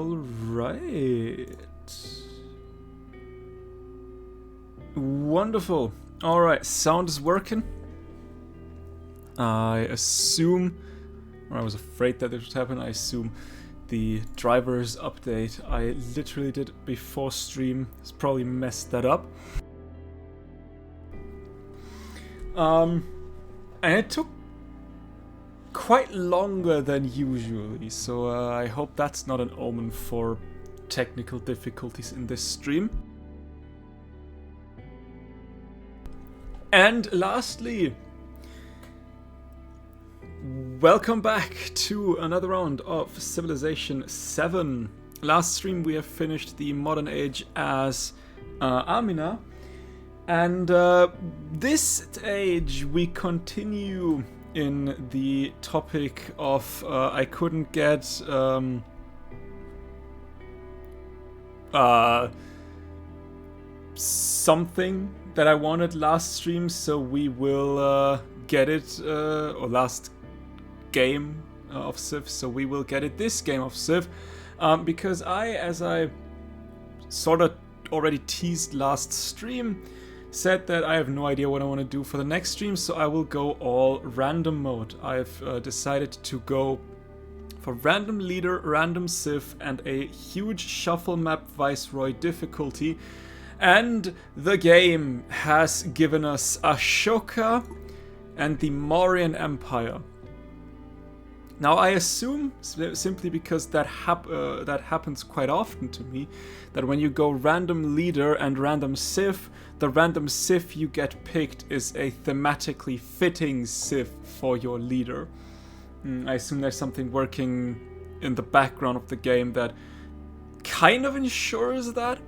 All right. Wonderful. All right, sound is working. I assume, or I was afraid that it would happen, I assume the drivers update I literally did before stream has probably messed that up. And it took quite longer than usually, so I hope that's not an omen for technical difficulties in this stream. And lastly, welcome back to another round of Civilization 7. Last stream we have finished the modern age as Amina, and this age we continue in the topic of I couldn't get something that I wanted last stream, so we will get it, or last game of Civ, so we will get it this game of Civ, because as I sort of already teased last stream, said that I have no idea what I want to do for the next stream, so I will go all random mode. I've decided to go for random leader, random Civ, and a huge shuffle map Viceroy difficulty. And the game has given us Ashoka and the Mauryan Empire. Now I assume, simply because that happens quite often to me, that when you go random leader and random Civ, the random Civ you get picked is a thematically fitting Civ for your leader. I assume there's something working in the background of the game that kind of ensures that.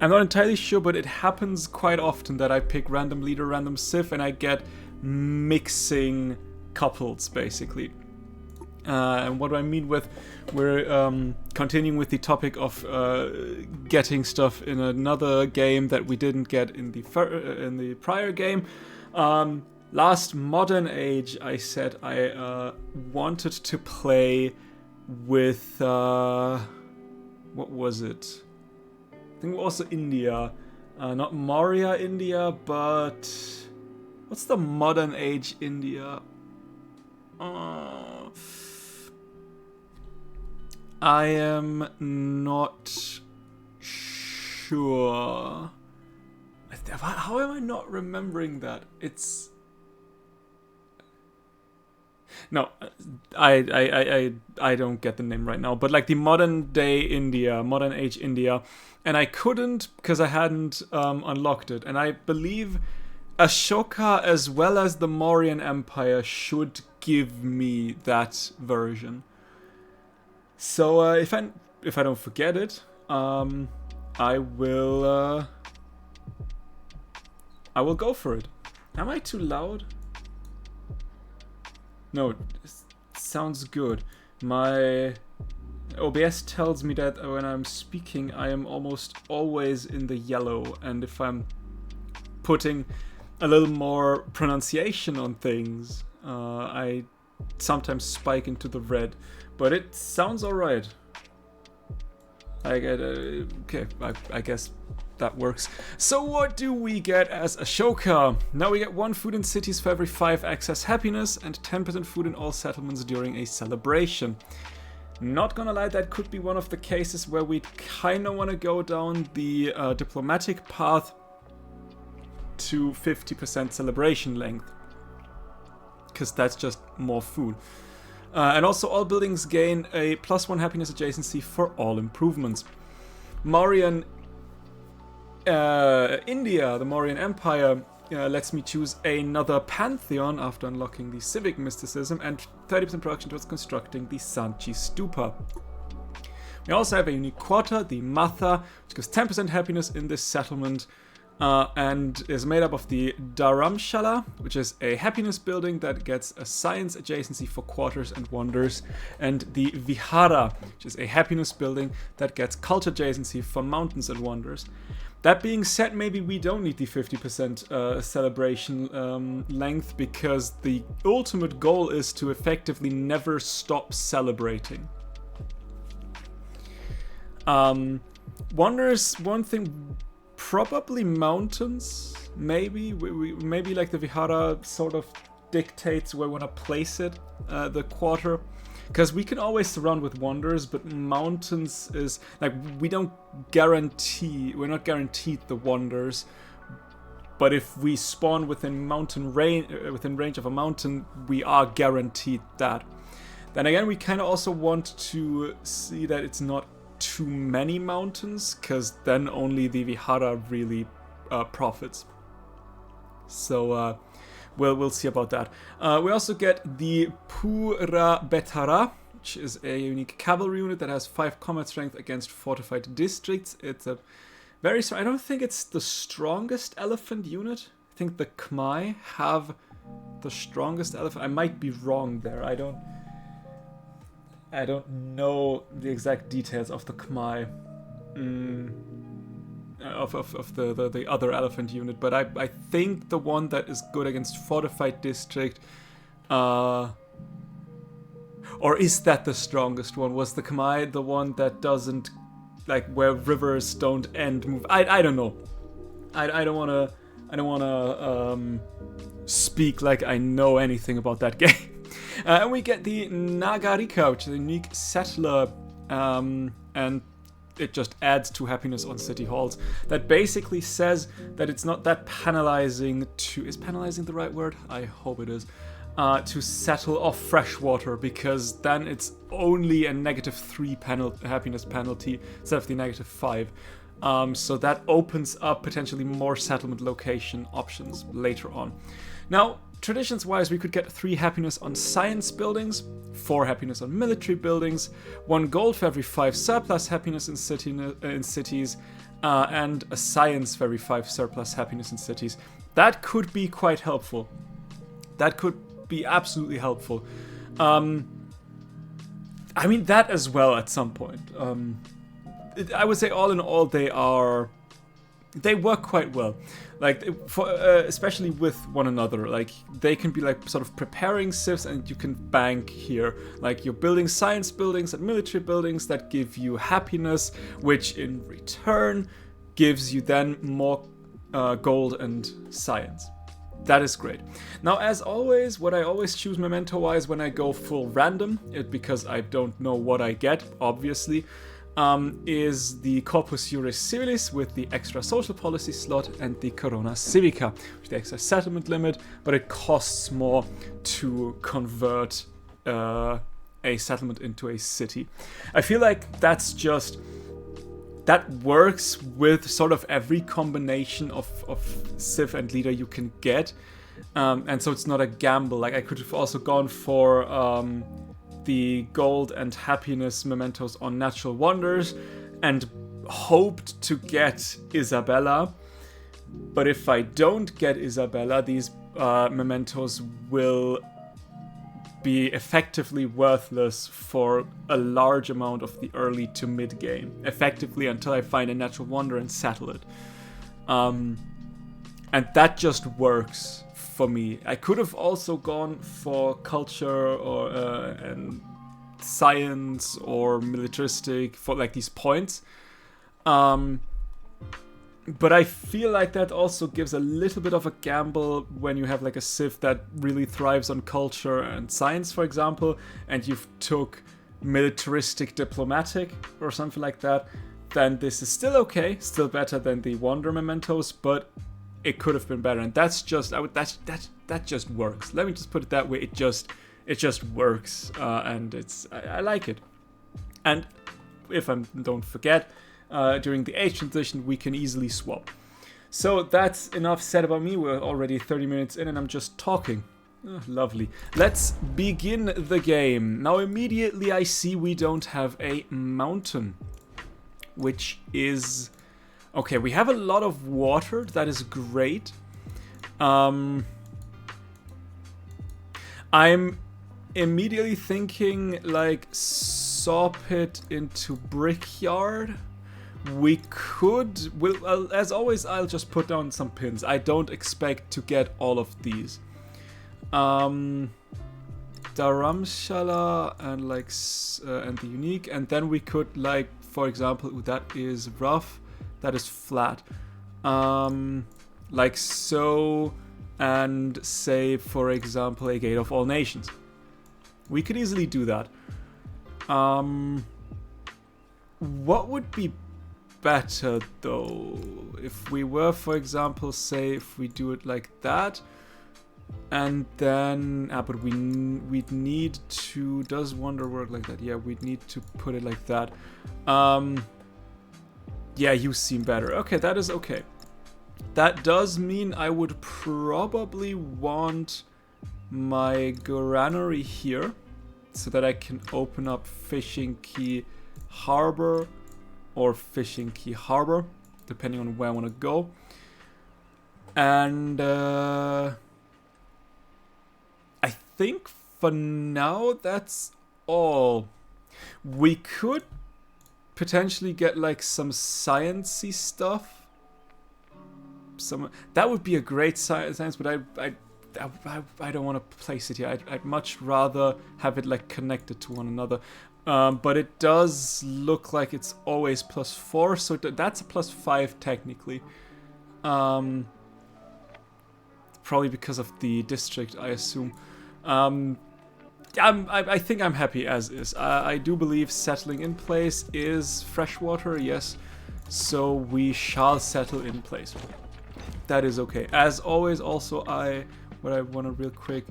I'm not entirely sure, but it happens quite often that I pick random leader, random Civ, and I get mixing couples, basically. And what do I mean with we're continuing with the topic of getting stuff in another game that we didn't get in the prior game. Last modern age, I said I wanted to play with what was it? I think also India, not Maurya India, but what's the modern age India? I am not sure. How am I not remembering that? It's no, I don't get the name right now. But like the modern day India, modern age India, and I couldn't because I hadn't unlocked it. And I believe Ashoka as well as the Mauryan Empire should give me that version. So if I don't forget it, I will go for it. Am I too loud? No, it sounds good. My OBS tells me that when I'm speaking, I am almost always in the yellow, and if I'm putting a little more pronunciation on things, I sometimes spike into the red. But it sounds alright. I guess that works. So what do we get as Ashoka? Now we get 1 food in cities for every 5 excess happiness and 10% food in all settlements during a celebration. Not gonna lie, that could be one of the cases where we kinda wanna go down the diplomatic path to 50% celebration length. Because that's just more food. And also all buildings gain a +1 happiness adjacency for all improvements. Mauryan India, the Mauryan Empire, lets me choose another pantheon after unlocking the civic mysticism and 30% production towards constructing the Sanchi Stupa. We also have a unique quarter, the Matha, which gives 10% happiness in this settlement. And is made up of the Dharamshala, which is a happiness building that gets a science adjacency for quarters and wonders, and the Vihara, which is a happiness building that gets culture adjacency for mountains and wonders. That being said, maybe we don't need the 50% celebration length, because the ultimate goal is to effectively never stop celebrating. Wonders, one thing, probably mountains, maybe. Maybe like the Vihara sort of dictates where we want to place it, the quarter. Because we can always surround with wonders, but mountains is, like, we're not guaranteed the wonders. But if we spawn within within range of a mountain, we are guaranteed that. Then again, we kind of also want to see that it's not too many mountains, because then only the Vihara really profits. So we'll see about that. We also get the Pura Betara, which is a unique cavalry unit that has 5 combat strength against fortified districts. It's a very strong. I don't think it's the strongest elephant unit. I think the Khmer have the strongest elephant. I might be wrong there. I don't know the exact details of the Khmer, of the other elephant unit, but I think the one that is good against fortified district, or is that the strongest one? Was the Khmer the one that doesn't, like, where rivers don't end move? I don't know. I don't wanna speak like I know anything about that game. And we get the Nagarika, which is a unique settler, and it just adds 2 happiness on city halls. That basically says that it's not that penalizing to... Is penalizing the right word? I hope it is. To settle off fresh water, because then it's only a -3 happiness penalty instead of the -5. So that opens up potentially more settlement location options later on. Now, traditions-wise, we could get 3 happiness on science buildings, 4 happiness on military buildings, 1 gold for every 5 surplus happiness in cities, and a science for every 5 surplus happiness in cities. That could be quite helpful. That could be absolutely helpful. I mean, that as well at some point. I would say all in all, they work quite well. Like, especially with one another. Like, they can be like sort of preparing civs, and you can bank here. Like, you're building science buildings and military buildings that give you happiness, which in return gives you then more gold and science. That is great. Now, as always, what I always choose memento-wise when I go full random, because I don't know what I get, obviously, is the Corpus Juris Civilis with the extra social policy slot, and the Corona Civica with the extra settlement limit, but it costs more to convert a settlement into a city. I feel like that works with sort of every combination of civ and leader you can get, and so it's not a gamble. Like, I could have also gone for the gold and happiness mementos on natural wonders and hoped to get Isabella, but if I don't get Isabella, these mementos will be effectively worthless for a large amount of the early to mid game, effectively until I find a natural wonder and settle it. And that just works for me. I could have also gone for culture or and science or militaristic for like these points, but I feel like that also gives a little bit of a gamble when you have like a civ that really thrives on culture and science, for example, and you've took militaristic diplomatic or something like that. Then this is still okay, still better than the wonder mementos, but it could have been better, and that's just that just works. Let me just put it that way. It just works, and I like it. And if I don't forget, during the age transition, we can easily swap. So that's enough said about me. We're already 30 minutes in, and I'm just talking. Oh, lovely. Let's begin the game. Now immediately I see we don't have a mountain, which is okay. We have a lot of water. That is great. I'm immediately thinking like saw pit into brickyard. We could, as always, I'll just put down some pins. I don't expect to get all of these. Dharamshala and like and the unique, and then we could like for example, ooh, that is rough, that is flat. Like so, and say, for example, a Gate of All Nations. We could easily do that. What would be better, though? If we were, for example, say, if we do it like that, and then... but we'd need to... Does Wonder work like that? Yeah, we'd need to put it like that. Yeah, you seem better. Okay, that is okay. That does mean I would probably want my granary here so that I can open up Fishing Key Harbor or Fishing Key Harbor, depending on where I want to go. And I think for now that's all. We could potentially get like some sciencey stuff. That would be a great science, but I don't want to place it here. I'd much rather have it like connected to one another. But it does look like it's always +4, so that's a +5 technically. Probably because of the district, I assume. I think I'm happy as is. I do believe settling in place is freshwater, yes. So we shall settle in place. That is okay. As always, also what I want to real quick,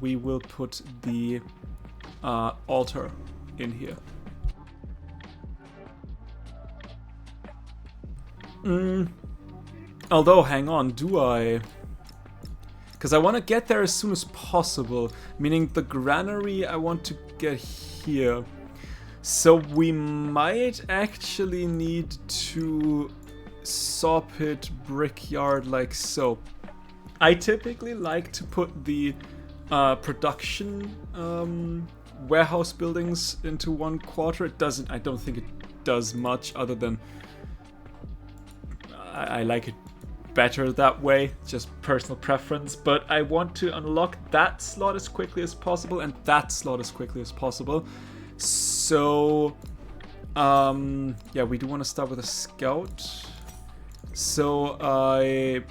we will put the altar in here. Although, hang on, do I? Because I want to get there as soon as possible. Meaning the granary I want to get here. So we might actually need to sawpit brickyard like so. I typically like to put the production warehouse buildings into one quarter. It doesn't. I don't think it does much other than I like it better that way. Just personal preference. But I want to unlock that slot as quickly as possible and that slot as quickly as possible. So yeah, we do want to start with a scout. So I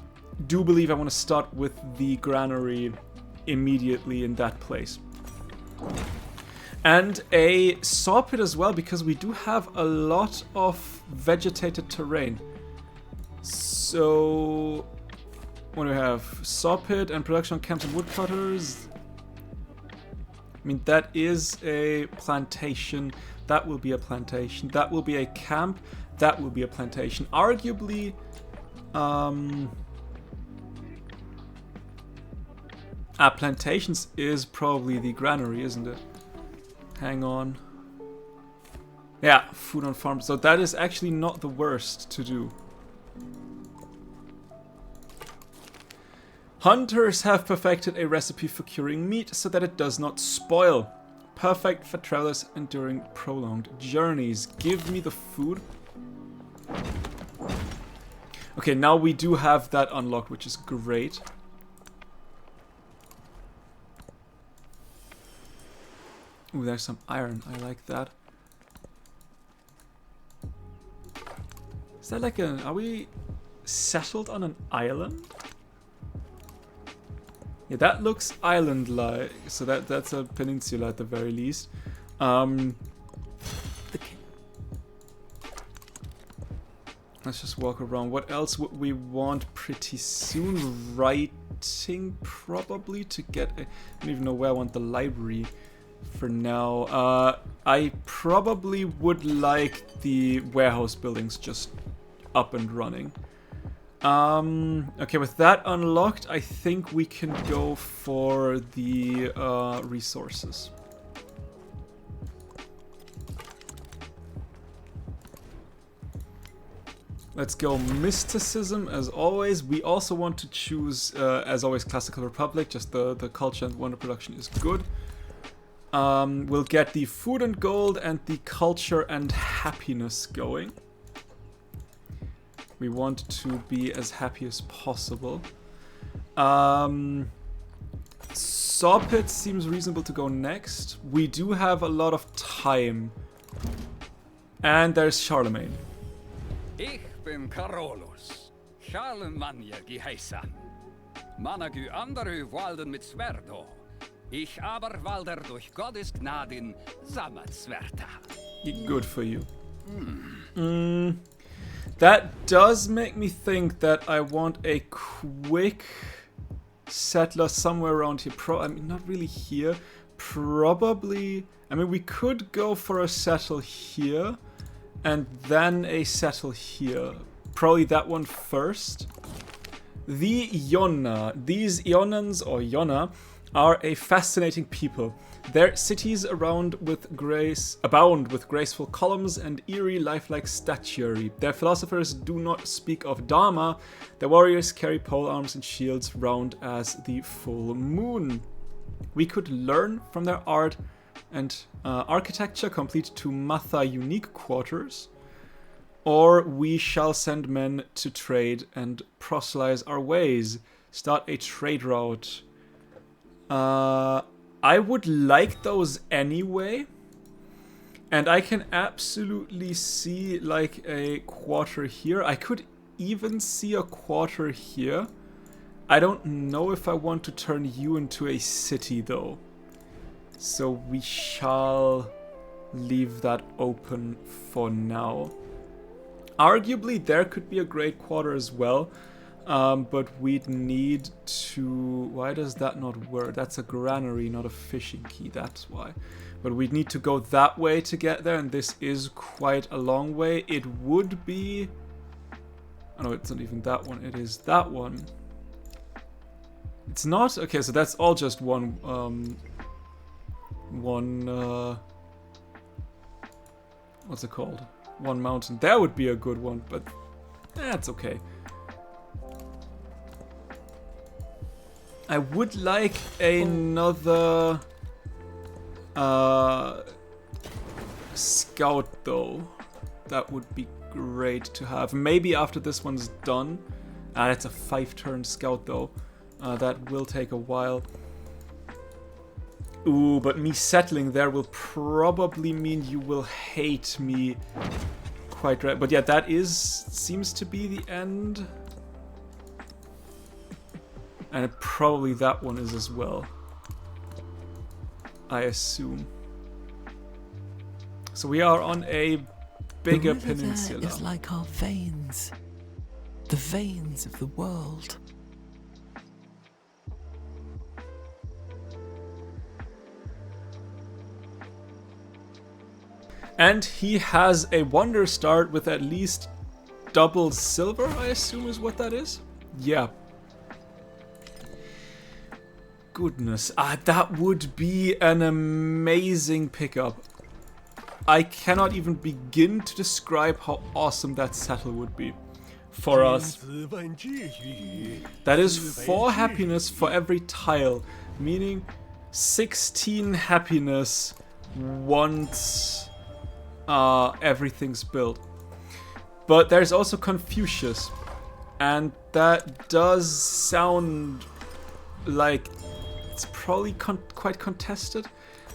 do believe I want to start with the granary immediately in that place. And a sawpit as well, because we do have a lot of vegetated terrain. So what do we have? Sawpit and production camps and woodcutters. I mean, that is a plantation. That will be a plantation. That will be a camp. That will be a plantation. Arguably, plantations is probably the granary, isn't it? Hang on. Yeah, food on farm. So that is actually not the worst to do. Hunters have perfected a recipe for curing meat so that it does not spoil. Perfect for travelers enduring prolonged journeys. Give me the food. Okay, now we do have that unlocked, which is great. Ooh, there's some iron. I like that. Is that like a... Are we settled on an island? Yeah, that looks island-like. So that's a peninsula at the very least. Let's just walk around. What else would we want pretty soon? Writing, probably, to get a... I don't even know where I want the library for now. I probably would like the warehouse buildings just up and running. Okay, with that unlocked, I think we can go for the resources. Let's go mysticism as always. We also want to choose, as always, Classical Republic. Just the culture and wonder production is good. We'll get the food and gold and the culture and happiness going. We want to be as happy as possible. Sawpit seems reasonable to go next. We do have a lot of time. And there's Charlemagne. Ich bin Carolus, Charlemagne geheißen. Managü andere walden mit Sverdo. Ich aber walder durch Gottes Gnaden samt Sverta. Good for you. That does make me think that I want a quick settler somewhere around here. I mean, not really here. Probably... I mean, we could go for a settle here. And then a settle here. Probably that one first. The Iona. These Ionans, or Iona, are a fascinating people. Their cities abound with graceful columns and eerie, lifelike statuary. Their philosophers do not speak of Dharma. Their warriors carry pole arms and shields round as the full moon. We could learn from their art and architecture, complete to Matha unique quarters. Or we shall send men to trade and proselytize our ways. Start a trade route. I would like those anyway. And I can absolutely see like a quarter here. I could even see a quarter here. I don't know if I want to turn you into a city though. So we shall leave that open for now. Arguably there could be a great quarter as well. But we'd need to... Why does that not work? That's a granary, not a fishing key, that's why. But we'd need to go that way to get there, and this is quite a long way. It would be... Oh no, it's not even that one, it is that one. It's not? Okay, so that's all just one... what's it called? One mountain. That would be a good one, but... That's okay. I would like another scout though. That would be great to have. Maybe after this one's done. That's a 5-turn scout though. That will take a while. Ooh, but me settling there will probably mean you will hate me quite right. But yeah, that seems to be the end. And probably that one is as well. I assume. So we are on a bigger peninsula. There is like our veins. The veins of the world. And he has a wonder start with at least double silver, I assume is what that is? Yeah. Goodness, that would be an amazing pickup. I cannot even begin to describe how awesome that settle would be for us. That is 4 happiness for every tile, meaning 16 happiness once everything's built. But there's also Confucius, and that does sound like it's probably quite contested.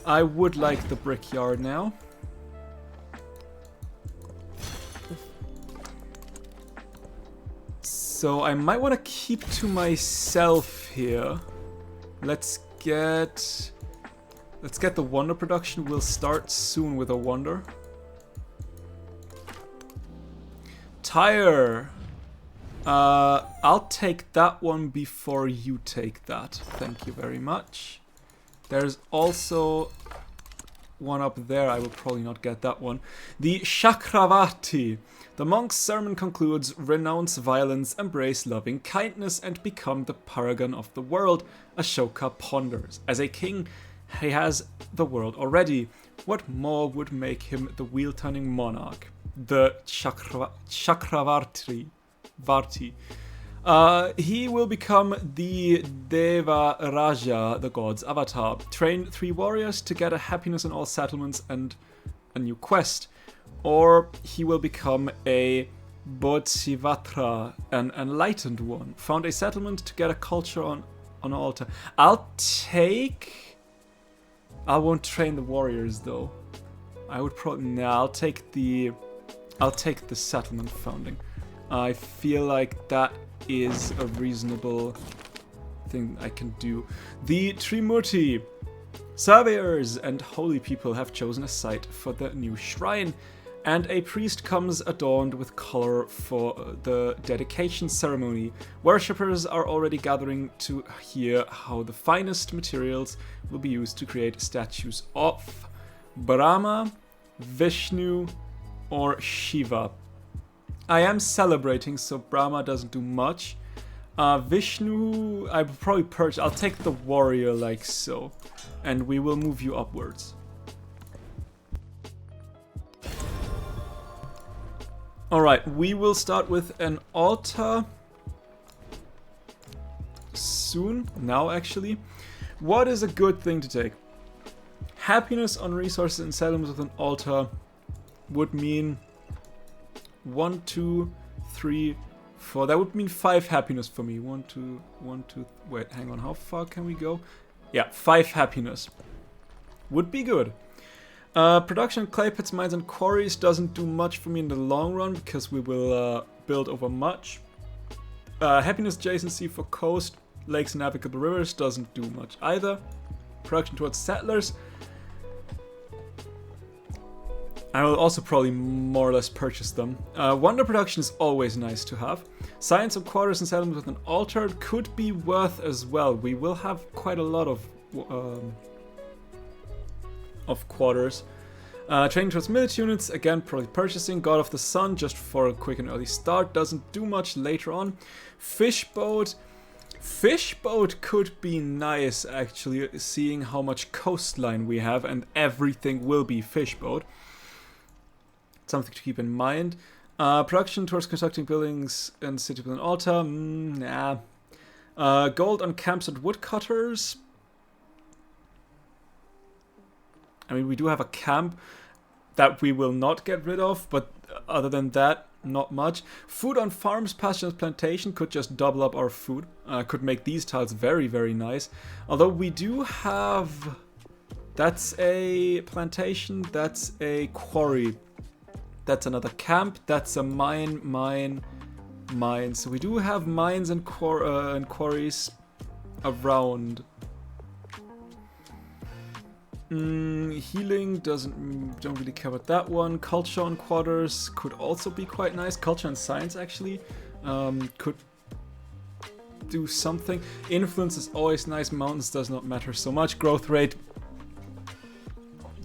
I would like the brickyard now. So I might want to keep to myself here. Let's get the wonder production. We'll start soon with a wonder. Tire. I'll take that one before you take that. Thank you very much. There's also one up there. I will probably not get that one. The Chakravarti. The monk's sermon concludes, renounce violence, embrace loving kindness, and become the paragon of the world. Ashoka ponders. As a king, he has the world already. What more would make him the wheel-turning monarch? The Chakravarti. He will become the Deva Raja, the god's avatar. Train 3 warriors to get a happiness in all settlements and a new quest. Or he will become a Bodhisattva, an enlightened one. Found a settlement to get a culture on an altar. I won't train the warriors though. I would probably... Nah, I'll take the settlement founding. I feel like that is a reasonable thing I can do. The Trimurti surveyors and holy people have chosen a site for the new shrine, and a priest comes adorned with color for the dedication ceremony. Worshippers are already gathering to hear how the finest materials will be used to create statues of Brahma, Vishnu, or Shiva. I am celebrating, so Brahma doesn't do much. Vishnu, I will probably purge. I'll take the warrior like so, and we will move you upwards. Alright, we will start with an altar soon, now actually. What is a good thing to take? Happiness on resources and settlements with an altar would mean 1, 2, 3, 4. That would mean 5 happiness for me. 1, 2, 1, 2. Wait, hang on. How far can we go? Yeah, 5 happiness. Would be good. Production of clay pits, mines, and quarries doesn't do much for me in the long run because we will build over much. Happiness adjacency for coast, lakes, and navigable rivers doesn't do much either. Production towards settlers. I will also probably more or less purchase them. Wonder production is always nice to have. Science of quarters and settlements with an altar could be worth as well. We will have quite a lot of quarters. Training towards military units, again probably purchasing. God of the Sun, just for a quick and early start, doesn't do much later on. Fishboat. Fishboat could be nice actually, seeing how much coastline we have, and everything will be fishboat. Something to keep in mind. Production towards constructing buildings and city with an altar. Nah. Gold on camps and woodcutters. I mean, we do have a camp that we will not get rid of, but other than that, not much. Food on farms, pastures, plantation could just double up our food. Could make these tiles very, very nice. Although we do have... That's a plantation, that's a quarry. That's another camp, that's a mine. So we do have mines and quarries around. Healing don't really care about that one. Culture on quarters could also be quite nice. Culture and science actually could do something. Influence is always nice. Mountains does not matter so much. Growth rate,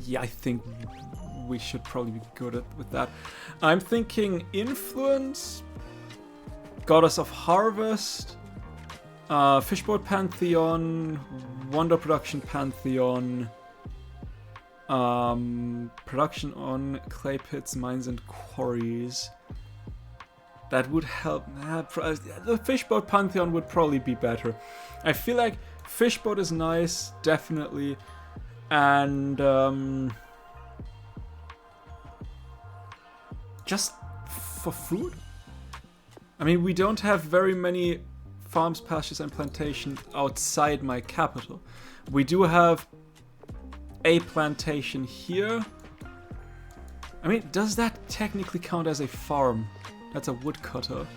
yeah, I think we should probably be good with that. I'm thinking influence, goddess of harvest, fishboat pantheon, wonder production pantheon, production on clay pits, mines, and quarries. That would help. The fishboat pantheon would probably be better. I feel like fishboat is nice, definitely, and just for food. I mean, we don't have very many farms, pastures, and plantations outside my capital. We do have a plantation here. I mean, does that technically count as a farm? That's a woodcutter.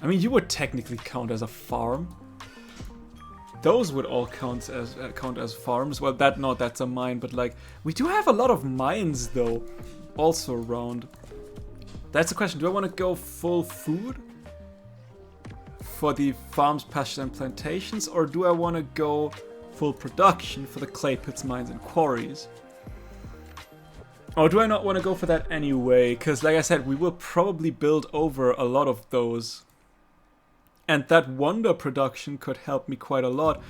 I mean, you would technically count as a farm. Those would all count as farms. Well, that's a mine, but like, we do have a lot of mines though, also around. That's the question. Do I want to go full food for the farms, pastures, and plantations, or do I want to go full production for the clay pits, mines, and quarries? Or do I not want to go for that anyway? Because like I said, we will probably build over a lot of those. And that wonder production could help me quite a lot.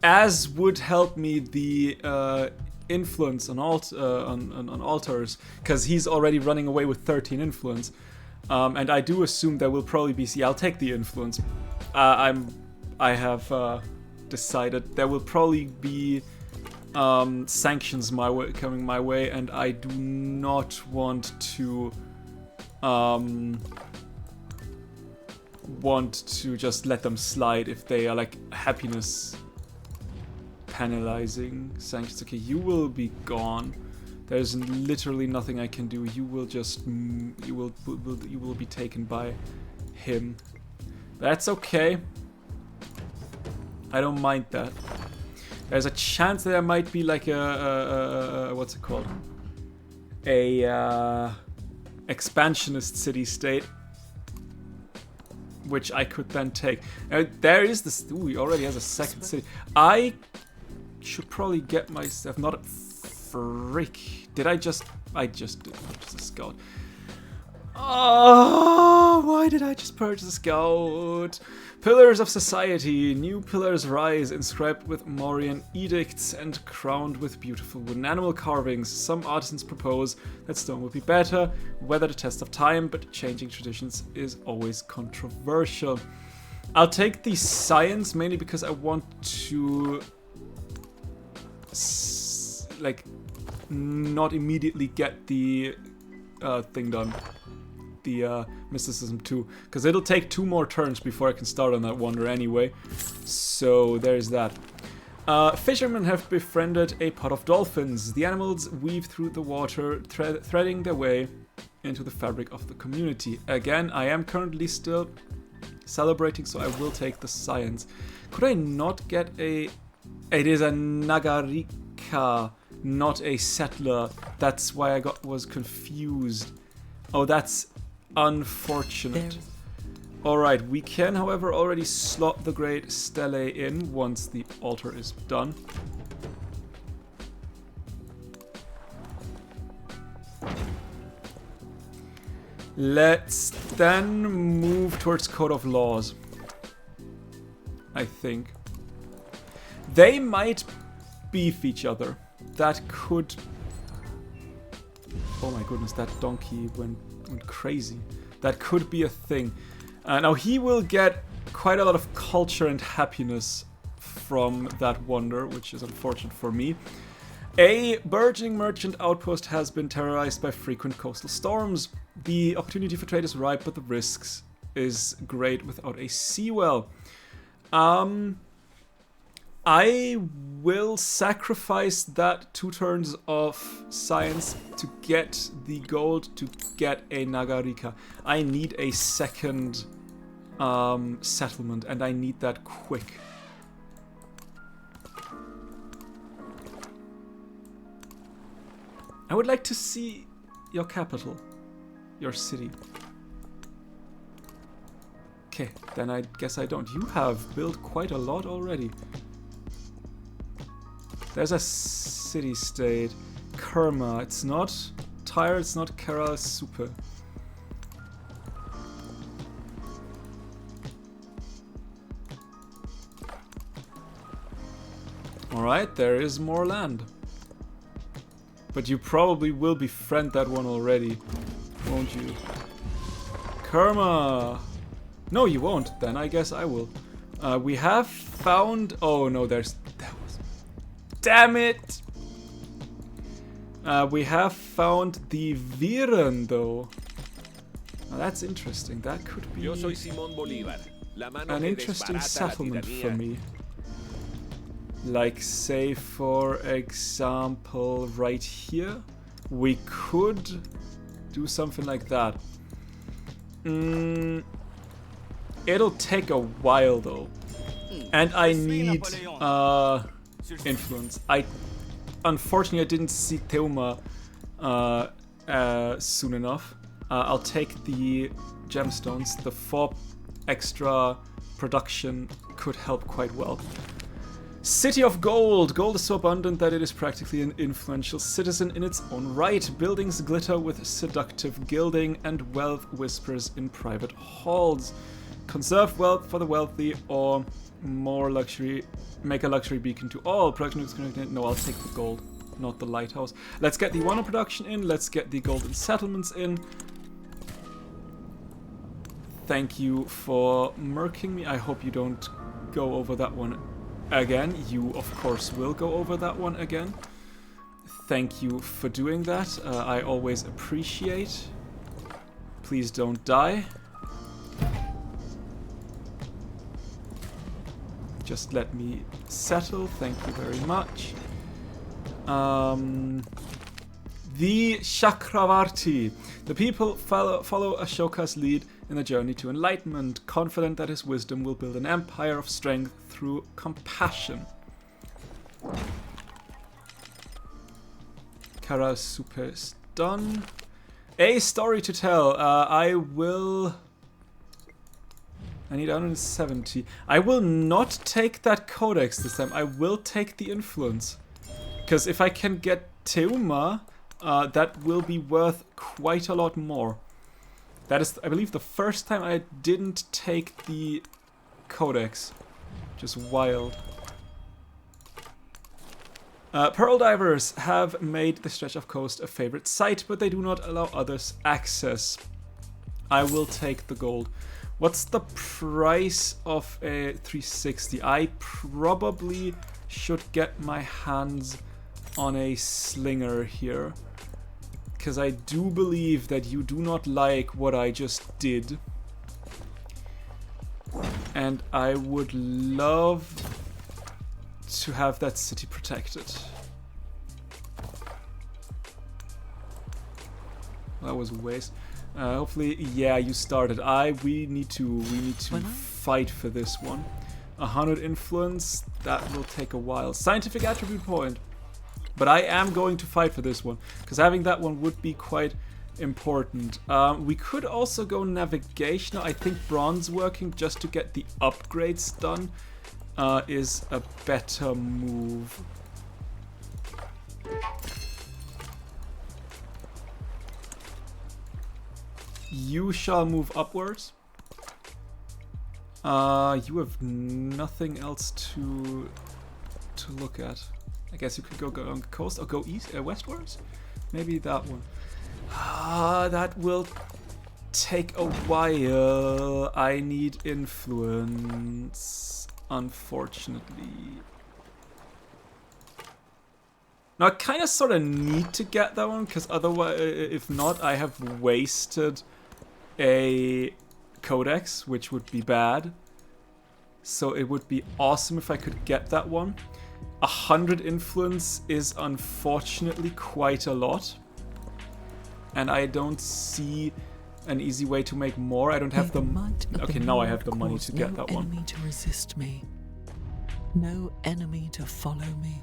As would help me the influence on altars. Because he's already running away with 13 influence. And I do assume there will probably be... See, I'll take the influence. I have decided there will probably be sanctions coming my way, and I do not want to just let them slide if they are like happiness penalizing sanctions. Okay, you will be gone. There's literally nothing I can do. You will just you will be taken by him. That's okay. I don't mind that. There's a chance that there might be like a what's it called? A expansionist city-state, which I could then take. There is this. Ooh, he already has a second city. I should probably get myself not a freak. Did I just? I just did purchase a scout. Oh, why did I just purchase a scout? Pillars of society. New pillars rise, inscribed with Mauryan edicts and crowned with beautiful wooden animal carvings. Some artisans propose that stone would be better, weather the test of time, but changing traditions is always controversial. I'll take the science mainly because I want to like not immediately get the thing done. The mysticism too, because it'll take 2 more turns before I can start on that wonder anyway. So there's that. Fishermen have befriended a pod of dolphins. The animals weave through the water, threading their way into the fabric of the community. Again, I am currently still celebrating, so I will take the science. Could I not get a... It is a Nagarika, not a settler. That's why I was confused. Oh, that's unfortunate. Alright, we can, however, already slot the Great Stele in once the altar is done. Let's then move towards Code of Laws. I think. They might beef each other. That could... Oh my goodness, that donkey went crazy. That could be a thing. Now he will get quite a lot of culture and happiness from that wonder, which is unfortunate for me. A burgeoning merchant outpost has been terrorized by frequent coastal storms. The opportunity for trade is ripe, but the risks is great without a seawell. I will sacrifice that 2 turns of science to get the gold to get a Nagarika. I need a second settlement, and I need that quick. I would like to see your capital, your city. Okay, then I guess I don't. You have built quite a lot already. There's a city-state. Kerma. It's not Tyre, it's not Kara, it's Super. Alright, there is more land. But you probably will befriend that one already, won't you? Kerma! No, you won't. Then I guess I will. We have found... Oh no, there's... Damn it! We have found the Viren, though. Now that's interesting. That could be an interesting settlement for me. Like, say, for example, right here. We could do something like that. It'll take a while, though. And I need... influence. Unfortunately, I didn't see Teuma soon enough. I'll take the gemstones. The 4 extra production could help quite well. City of Gold. Gold is so abundant that it is practically an influential citizen in its own right. Buildings glitter with seductive gilding, and wealth whispers in private halls. Conserve wealth for the wealthy, or more luxury. Make a luxury beacon to all. Production is connected. No, I'll take the gold, not the lighthouse. Let's get the wonder production in. Let's get the golden settlements in. Thank you for murking me. I hope you don't go over that one again. You, of course, will go over that one again. Thank you for doing that. I always appreciate. Please don't die. just let me settle. Thank you very much. The Chakravarti. The people follow Ashoka's lead in the journey to enlightenment, confident that his wisdom will build an empire of strength through compassion. Kara Super is done. A story to tell. I need 170. I will not take that codex this time. I will take the influence. Because if I can get Teuma, that will be worth quite a lot more. That is, I believe, the first time I didn't take the codex. Just wild. Pearl divers have made the stretch of coast a favorite site, but they do not allow others access. I will take the gold. What's the price of a 360? I probably should get my hands on a slinger here. Because I do believe that you do not like what I just did. And I would love to have that city protected. That was a waste. Hopefully, yeah, you started. We need to fight for this one. 100 influence, that will take a while. Scientific attribute point. But I am going to fight for this one, because having that one would be quite important. We could also go navigational. I think bronze working just to get the upgrades done is a better move. You shall move upwards. You have nothing else to look at. I guess you could go along the coast or go east, westwards. Maybe that one. That will take a while. I need influence, unfortunately. Now I kind of sort of need to get that one, because otherwise, if not, I have wasted a codex, which would be bad. So it would be awesome if I could get that one. 100 influence is unfortunately quite a lot. And I don't see an easy way to make more. I don't have the... Okay, now I have the money to get that one. No enemy to resist me. No enemy to follow me.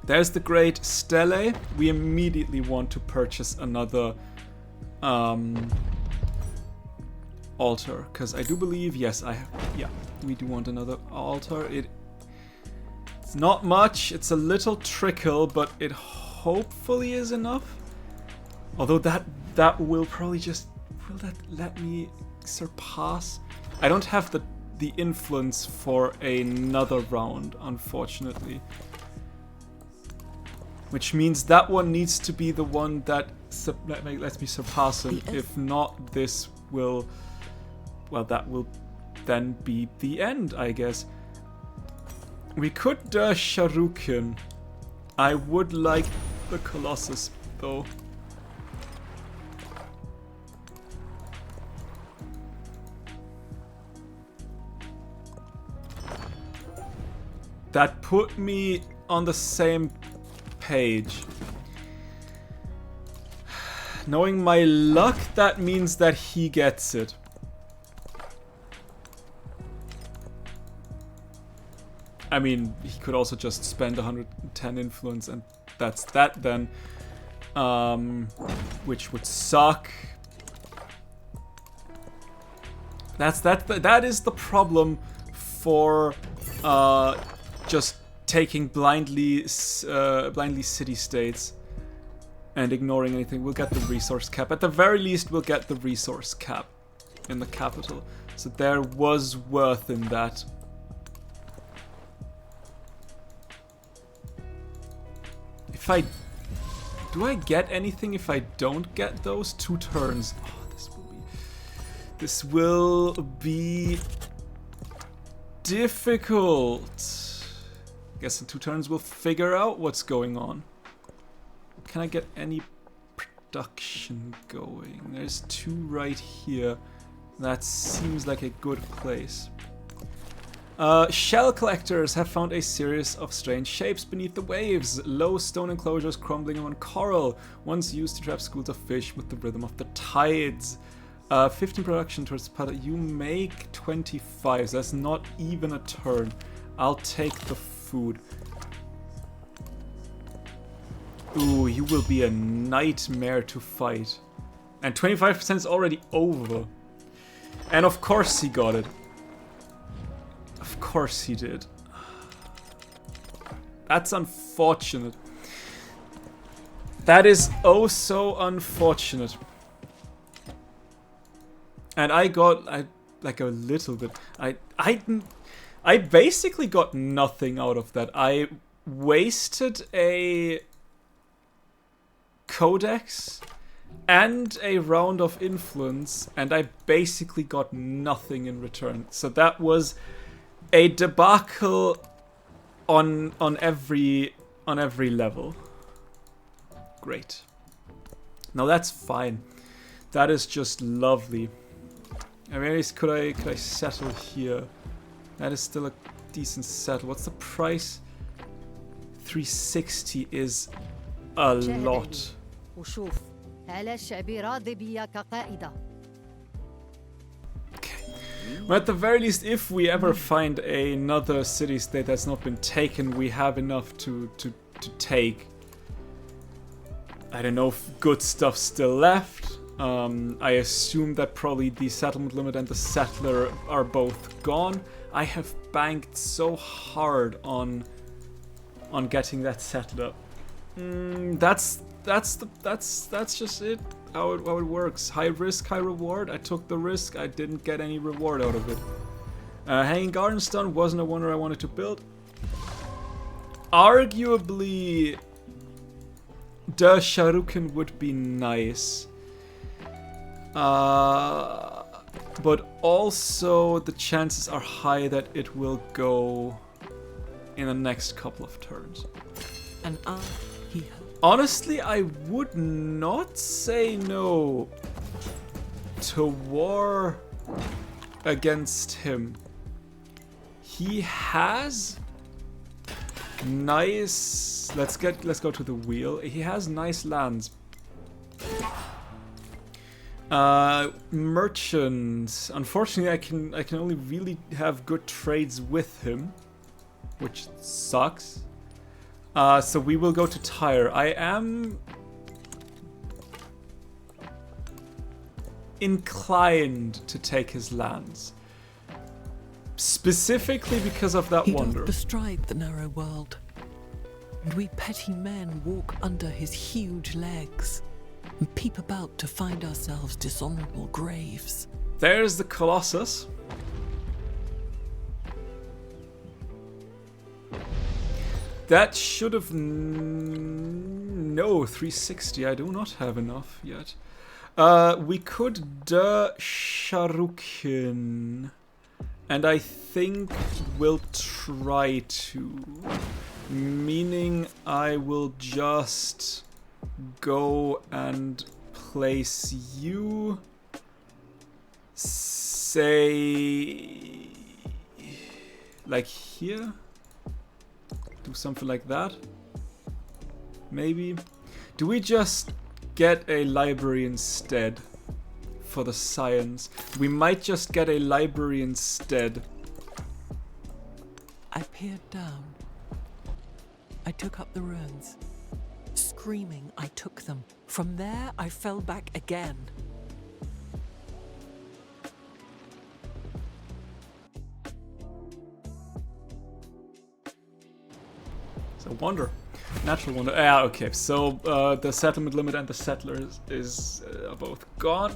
There's the great Stele. We immediately want to purchase another altar, because I do believe, yes, I have, yeah, we do want another altar. It's not much, it's a little trickle, but it hopefully is enough. Although that will probably just, will that let me surpass? I don't have the influence for another round, unfortunately. Which means that one needs to be the one that lets me surpass it. If not, this will... Well, that will then be the end, I guess. We could Sharukin. I would like the Colossus, though. That put me on the same page. Knowing my luck, that means that he gets it. I mean, he could also just spend 110 influence and that's that then. Which would suck. That is the problem for just taking blindly city-states and ignoring anything. We'll get the resource cap. At the very least, we'll get the resource cap in the capital. So there was worth in that. Do I get anything if I don't get those 2 turns? Oh, this will be difficult. I guess in 2 turns we'll figure out what's going on. Can I get any production going? There's 2 right here. That seems like a good place. Shell collectors have found a series of strange shapes beneath the waves. Low stone enclosures crumbling on coral, once used to trap schools of fish with the rhythm of the tides. 15 production towards Pada. You make 25, so that's not even a turn. I'll take the food. Ooh, you will be a nightmare to fight. And 25% is already over. And of course he got it. Of course he did. That's unfortunate. That is oh so unfortunate. And I got like a little bit. I basically got nothing out of that. I wasted a codex and a round of influence, and I basically got nothing in return. So that was a debacle on every level. Great. Now that's fine. That is just lovely. I mean, could I settle here? That is still a decent settle. What's the price? 360 is a lot. Okay. Well, at the very least, if we ever find another city-state that's not been taken, we have enough to take. I don't know if good stuff's still left. I assume that probably the settlement limit and the settler are both gone. I have banked so hard on getting that settler. That's just it. How it works. High risk, high reward. I took the risk. I didn't get any reward out of it. Hanging Garden Stone wasn't a wonder I wanted to build. Arguably, the Sharukin would be nice. But also the chances are high that it will go in the next couple of turns. And honestly, I would not say no to war against him. He has nice. Let's go to the wheel. He has nice lands. Merchants. Unfortunately, I can only really have good trades with him, which sucks. So we will go to Tyre. I am inclined to take his lands, specifically because of that wonder. He doth bestride the narrow world, and we petty men walk under his huge legs and peep about to find ourselves dishonorable graves. There's the Colossus. That should have... No, 360. I do not have enough yet. We could Sharukin. And I think we'll try to. Meaning I will just go and place you, say, like here. Do something like that. Maybe. Do we just get a library instead for the science? We might just get a library instead. I peered down. I took up the ruins. Screaming, I took them. From there, I fell back again. So wonder. Natural wonder. Yeah, okay. So the settlement limit and the settler is both gone.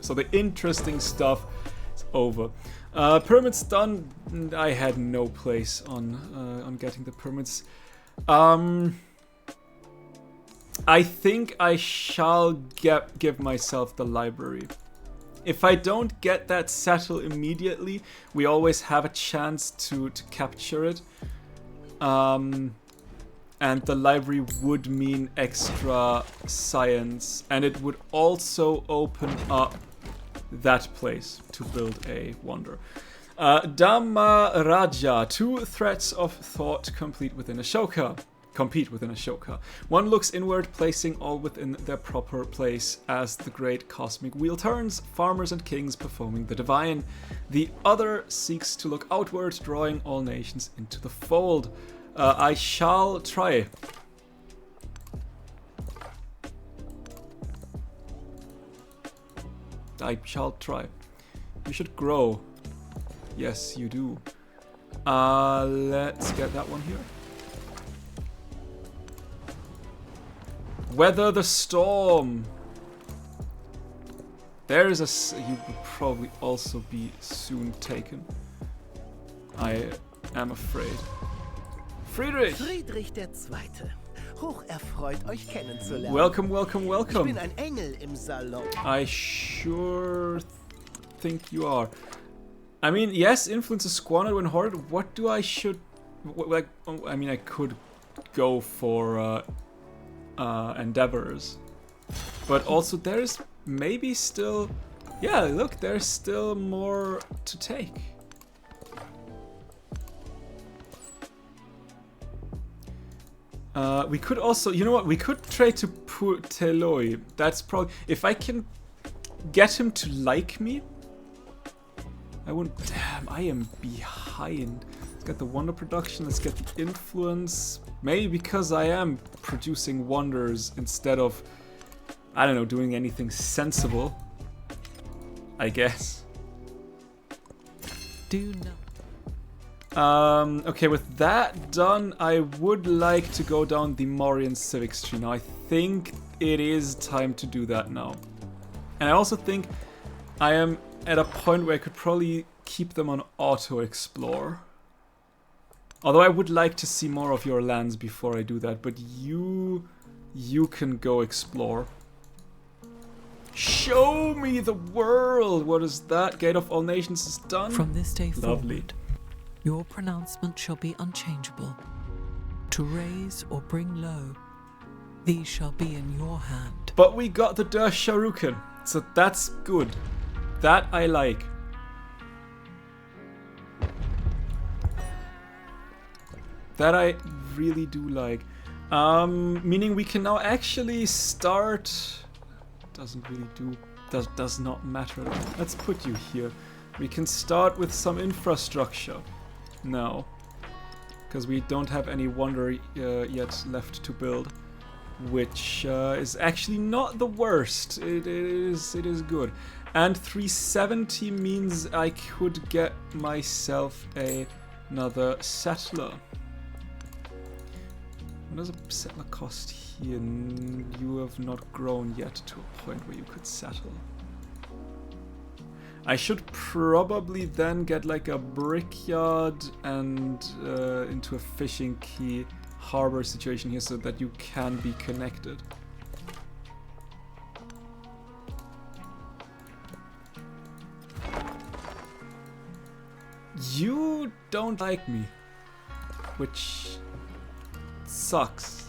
So the interesting stuff is over. Pyramids done. I had no place on getting the pyramids. I think I shall give myself the library. If I don't get that settle immediately, we always have a chance to capture it. And the library would mean extra science, and it would also open up that place to build a wonder. Dhamma Raja. 2 threads of thought compete within Ashoka. One looks inward, placing all within their proper place as the great cosmic wheel turns, farmers and kings performing the divine. The other seeks to look outward, drawing all nations into the fold. I shall try. You should grow. Yes, you do. Let's get that one here. Weather the storm. There is a... You will probably also be soon taken. I am afraid. Friedrich! Friedrich der Zweite. Hocherfreut, euch kennenzulernen. Welcome. Ich bin ein Engel im Salon. I sure think you are. I mean, yes, influence is squandered when hoarded. What do I should... Like, I mean, I could go for... endeavors, but also there's maybe still, yeah, look, there's still more to take. We could also, you know what, we could trade to Puteloi. That's probably, if I can get him to like me, I wouldn't. Damn, I am behind. Let's get the wonder production, let's get the influence. Maybe because I am producing wonders instead of, I don't know, doing anything sensible. I guess. Do not. Okay, with that done, I would like to go down the Morian Civics tree. Now, I think it is time to do that now. And I also think I am at a point where I could probably keep them on auto-explore. Although I would like to see more of your lands before I do that, but you can go explore. Show me the world! What is that? Gate of all nations is done? From this day Lovely. forward, your pronouncement shall be unchangeable. To raise or bring low, these shall be in your hand. But we got the Der Sharukan, so that's good. That I like. That I really do like. Meaning we can now actually start... Doesn't really do... Does not matter at all. Let's put you here. We can start with some infrastructure now. Because we don't have any wonder yet left to build. Which is actually not the worst. It is good. And 370 means I could get myself another settler. What does a settler cost here? You have not grown yet to a point where you could settle. I should probably then get like a brickyard and into a fishing key harbor situation here so that you can be connected. You don't like me, which sucks.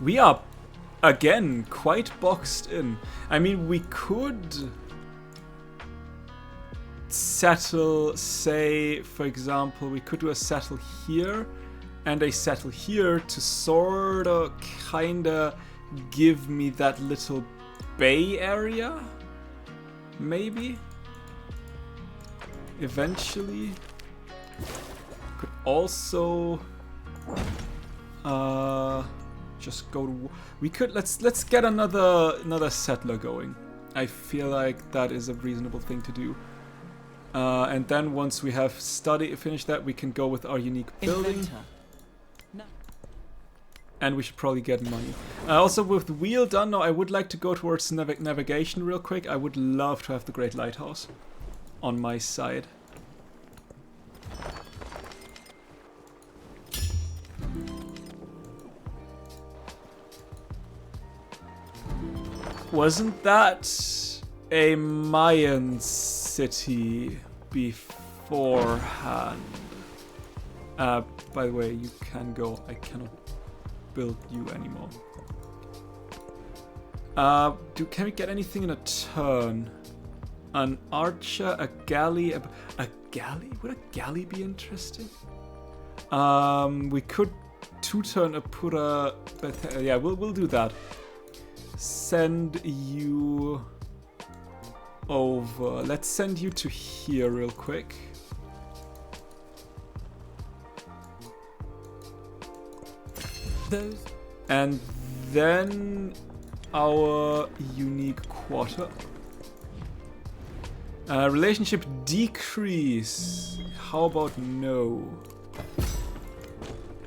We are, again, quite boxed in. I mean, we could settle, say, for example, we could do a settle here and a settle here to sort of, kinda give me that little bay area, maybe? Eventually. Could also just go to... We could... Let's get another settler going. I feel like that is a reasonable thing to do. And then once we have finished that, we can go with our unique building. No. And we should probably get money. Also with the wheel done now, I would like to go towards navigation real quick. I would love to have the Great Lighthouse on my side. Wasn't that a Mayan city beforehand? By the way, you can go. I cannot build you anymore. Can we get anything in a turn? an archer, a galley, a galley? Would a galley be interesting? We could two-turn a Pura, but yeah, we'll do that. Send you over. Let's send you to here real quick. Those. And then our unique quarter. Relationship decrease. How about no?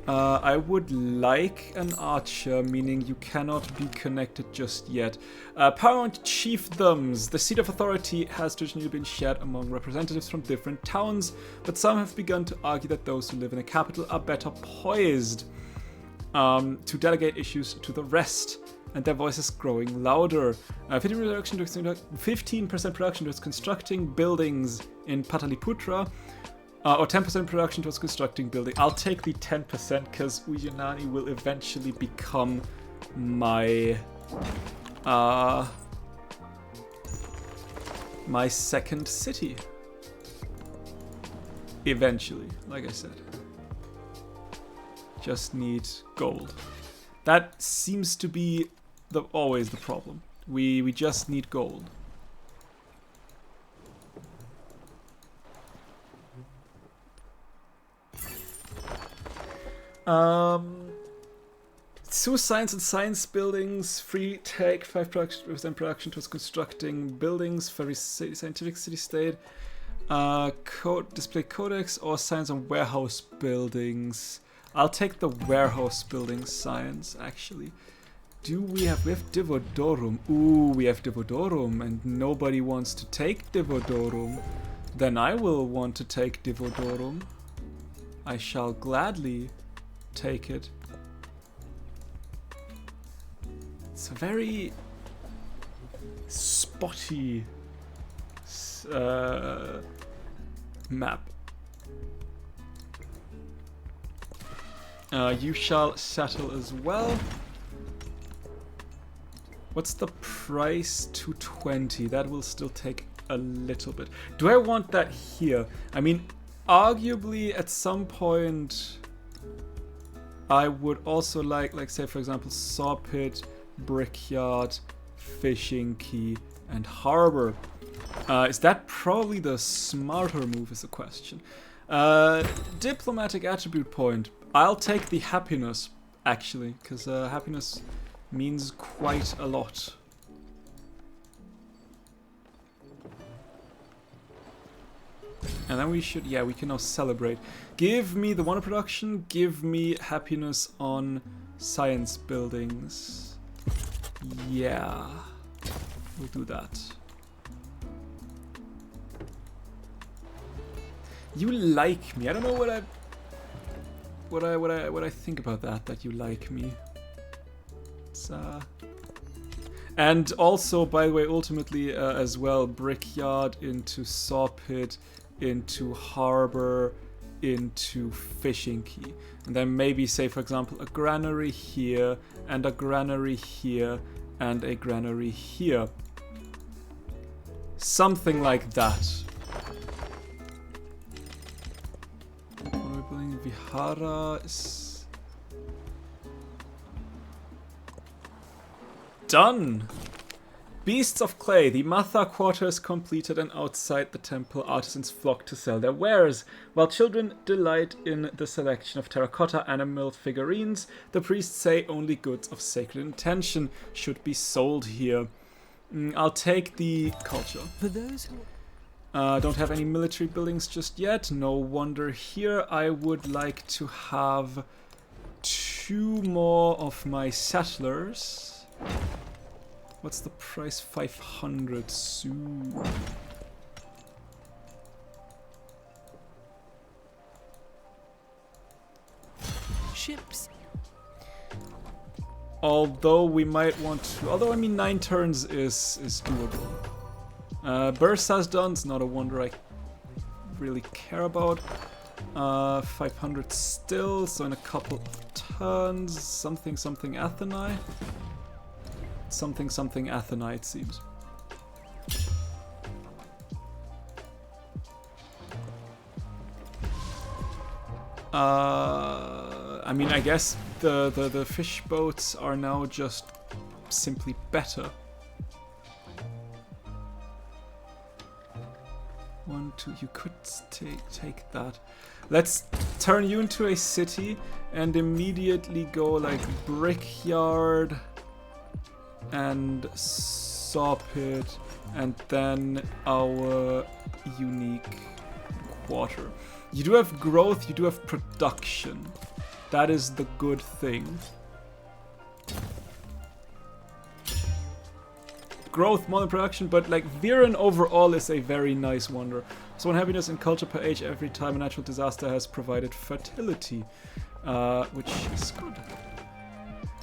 I would like an archer, meaning you cannot be connected just yet. Paramount chiefdoms. The seat of authority has traditionally been shared among representatives from different towns, but some have begun to argue that those who live in the capital are better poised to delegate issues to the rest, and their voices growing louder. 15% production towards constructing buildings in Pataliputra, or 10% production towards constructing building. I'll take the 10% because Uyanani will eventually become my my second city. Eventually, like I said. Just need gold. That seems to be always the problem. We just need gold. Two science and science buildings, free take, 5% production towards constructing buildings, very scientific city-state, display codex, or science and warehouse buildings. I'll take the warehouse building science, actually. We have Divodorum. Ooh, we have Divodorum, and nobody wants to take Divodorum. Then I will want to take Divodorum. I shall gladly take it. It's a very spotty map. You shall settle as well. What's the price? 220. That will still take a little bit. Do I want that here? I mean, arguably at some point I would also like say for example, saw pit, brickyard, fishing key, and harbor. Is that probably the smarter move is the question. Diplomatic attribute point. I'll take the happiness, actually, because happiness means quite a lot. And then we should, yeah, we can now celebrate. Give me the wonder production, give me happiness on science buildings. Yeah, we'll do that. You like me. I don't know what I think about that you like me. It's, and also, by the way, ultimately as well, brickyard into saw pit, into harbor, into fishing key. And then maybe say, for example, a granary here, and a granary here, and a granary here. Something like that. Vihara is done. Beasts of clay. The Matha quarter is completed, and outside the temple artisans flock to sell their wares. While children delight in the selection of terracotta animal figurines, the priests say only goods of sacred intention should be sold here. I'll take the culture. For those who don't have any military buildings just yet. No wonder here. I would like to have 2 more of my settlers. What's the price? 500 Sue. ships. Although we might want to... Although, I mean, 9 turns is doable. Burst has done, it's not a wonder I really care about. 500 still, so in a couple of turns, something Athenai. Something Athenai, it seems. I mean, I guess the fish boats are now just simply better. 1, 2, you could take that. Let's turn you into a city and immediately go like brickyard and saw pit and then our unique quarter. You do have growth, you do have production. That is the good thing. Growth, more than production, but like Viren overall is a very nice wonder. So happiness and culture per age every time a natural disaster has provided fertility, which is good.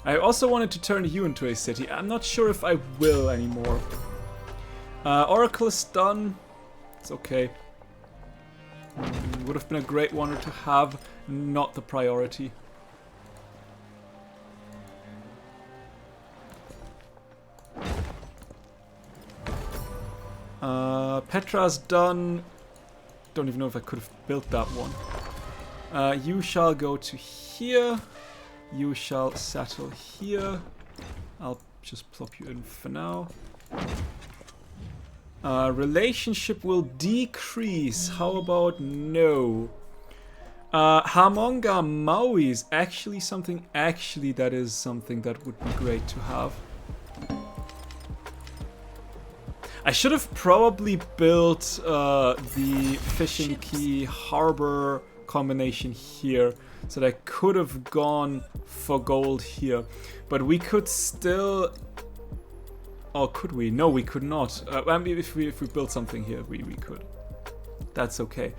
I also wanted to turn you into a city. I'm not sure if I will anymore. Oracle is done. It's okay. Would have been a great wonder to have, not the priority. Petra's done. Don't even know if I could have built that one. You shall go to here. You shall settle here. I'll just plop you in for now. Relationship will decrease. How about no? Hamonga Maui is actually something. Actually, that is something that would be great to have. I should have probably built the fishing key harbor combination here, so that I could have gone for gold here. But we could still... Oh, could we? No, we could not. I mean, if we built something here, we could. That's okay.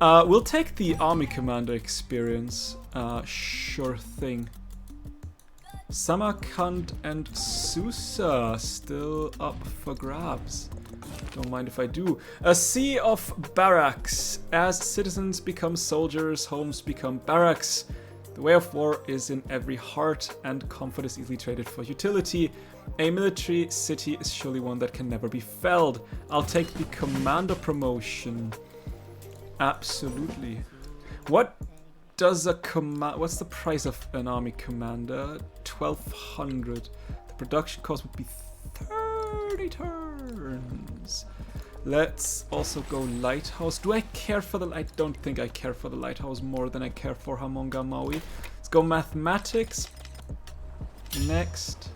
We'll take the army commander experience. Sure thing. Samarkand and Susa still up for grabs. Don't mind if I do. A sea of barracks. As citizens become soldiers, homes become barracks. The way of war is in every heart, and comfort is easily traded for utility. A military city is surely one that can never be felled. I'll take the commander promotion. Absolutely. What does a what's the price of an army commander? 1200. The production cost would be 30 turns. Let's also go lighthouse. Do I care for the... I don't think I care for the lighthouse more than I care for Hamonga Maui. Let's go mathematics. Next.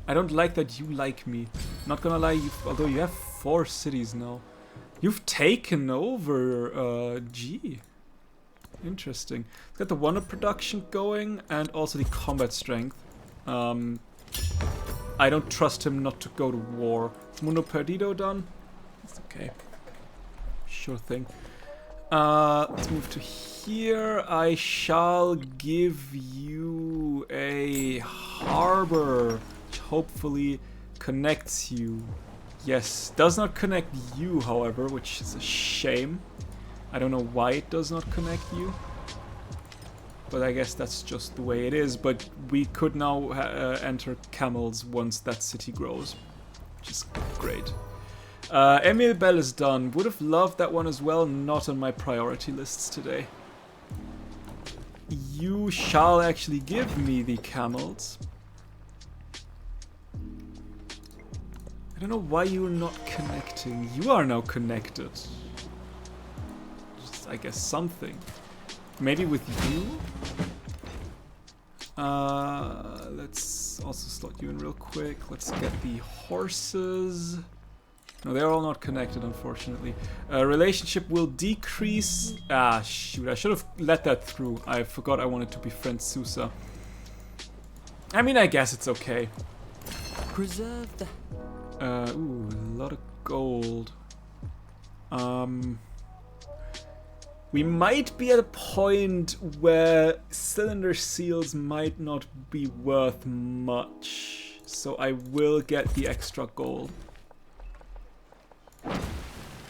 I don't like that you like me. Not gonna lie, although you have 4 cities now. You've taken over G. Interesting. Let's get the wonder production going and also the combat strength. I don't trust him not to go to war. Is Mundo Perdido done? It's okay. Sure thing. Let's move to here. I shall give you a harbor, which hopefully connects you. Yes, does not connect you, however, which is a shame. I don't know why it does not connect you. But I guess that's just the way it is. But we could now enter camels once that city grows, which is great. Emil Bell is done. Would have loved that one as well. Not on my priority lists today. You shall actually give me the camels. I don't know why you're not connecting. You are now connected. Just, I guess something. Maybe with you? Let's also slot you in real quick. Let's get the horses. No, they're all not connected, unfortunately. Relationship will decrease. Ah, shoot. I should have let that through. I forgot I wanted to befriend Susa. I mean, I guess it's okay. Preserve the... Ooh, a lot of gold. We might be at a point where cylinder seals might not be worth much, so I will get the extra gold.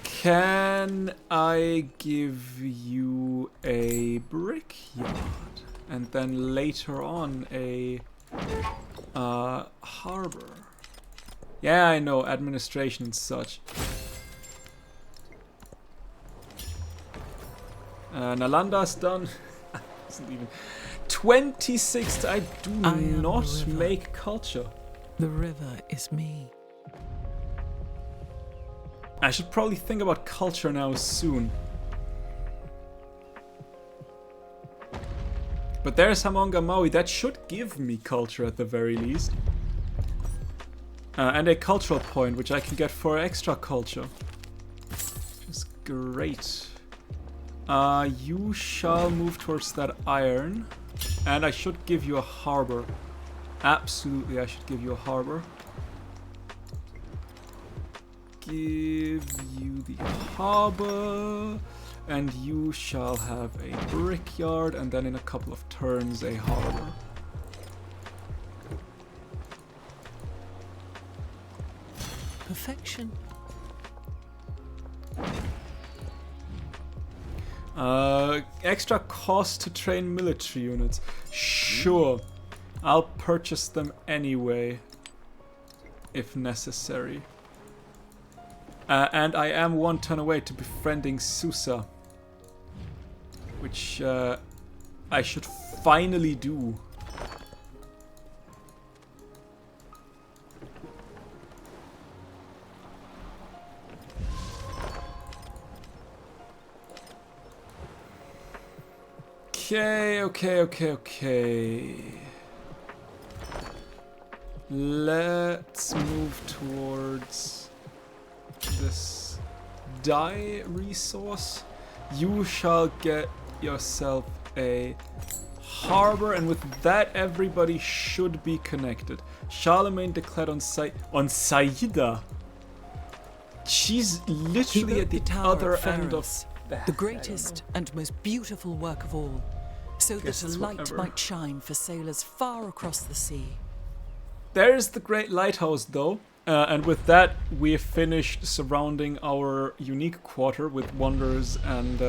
Can I give you a brickyard and then later on a harbor? Yeah, I know, administration and such. Nalanda's done. Isn't even 26th. I do I am not the river. make culture. The river is me. I should probably think about culture now soon. But there's Hamonga Maui. That should give me culture at the very least. And a cultural point, which I can get for extra culture. Which is great. You shall move towards that iron. And I should give you a harbor. Absolutely, I should give you a harbor. Give you the harbor. And you shall have a brickyard. And then in a couple of turns, a harbor. Perfection. Extra cost to train military units. Sure. I'll purchase them anyway. If necessary. And I am 1 turn away to befriending Susa. Which I should finally do. Okay. Let's move towards this dye resource. You shall get yourself a harbor, and with that everybody should be connected. Charlemagne declared on Saida. She's He literally built at the Tower other of end of Pharos, the greatest and most beautiful work of all, so Guess that a it's light whatever. might shine for sailors far across the sea. There's the Great Lighthouse, though. And with that, we've finished surrounding our unique quarter with wonders and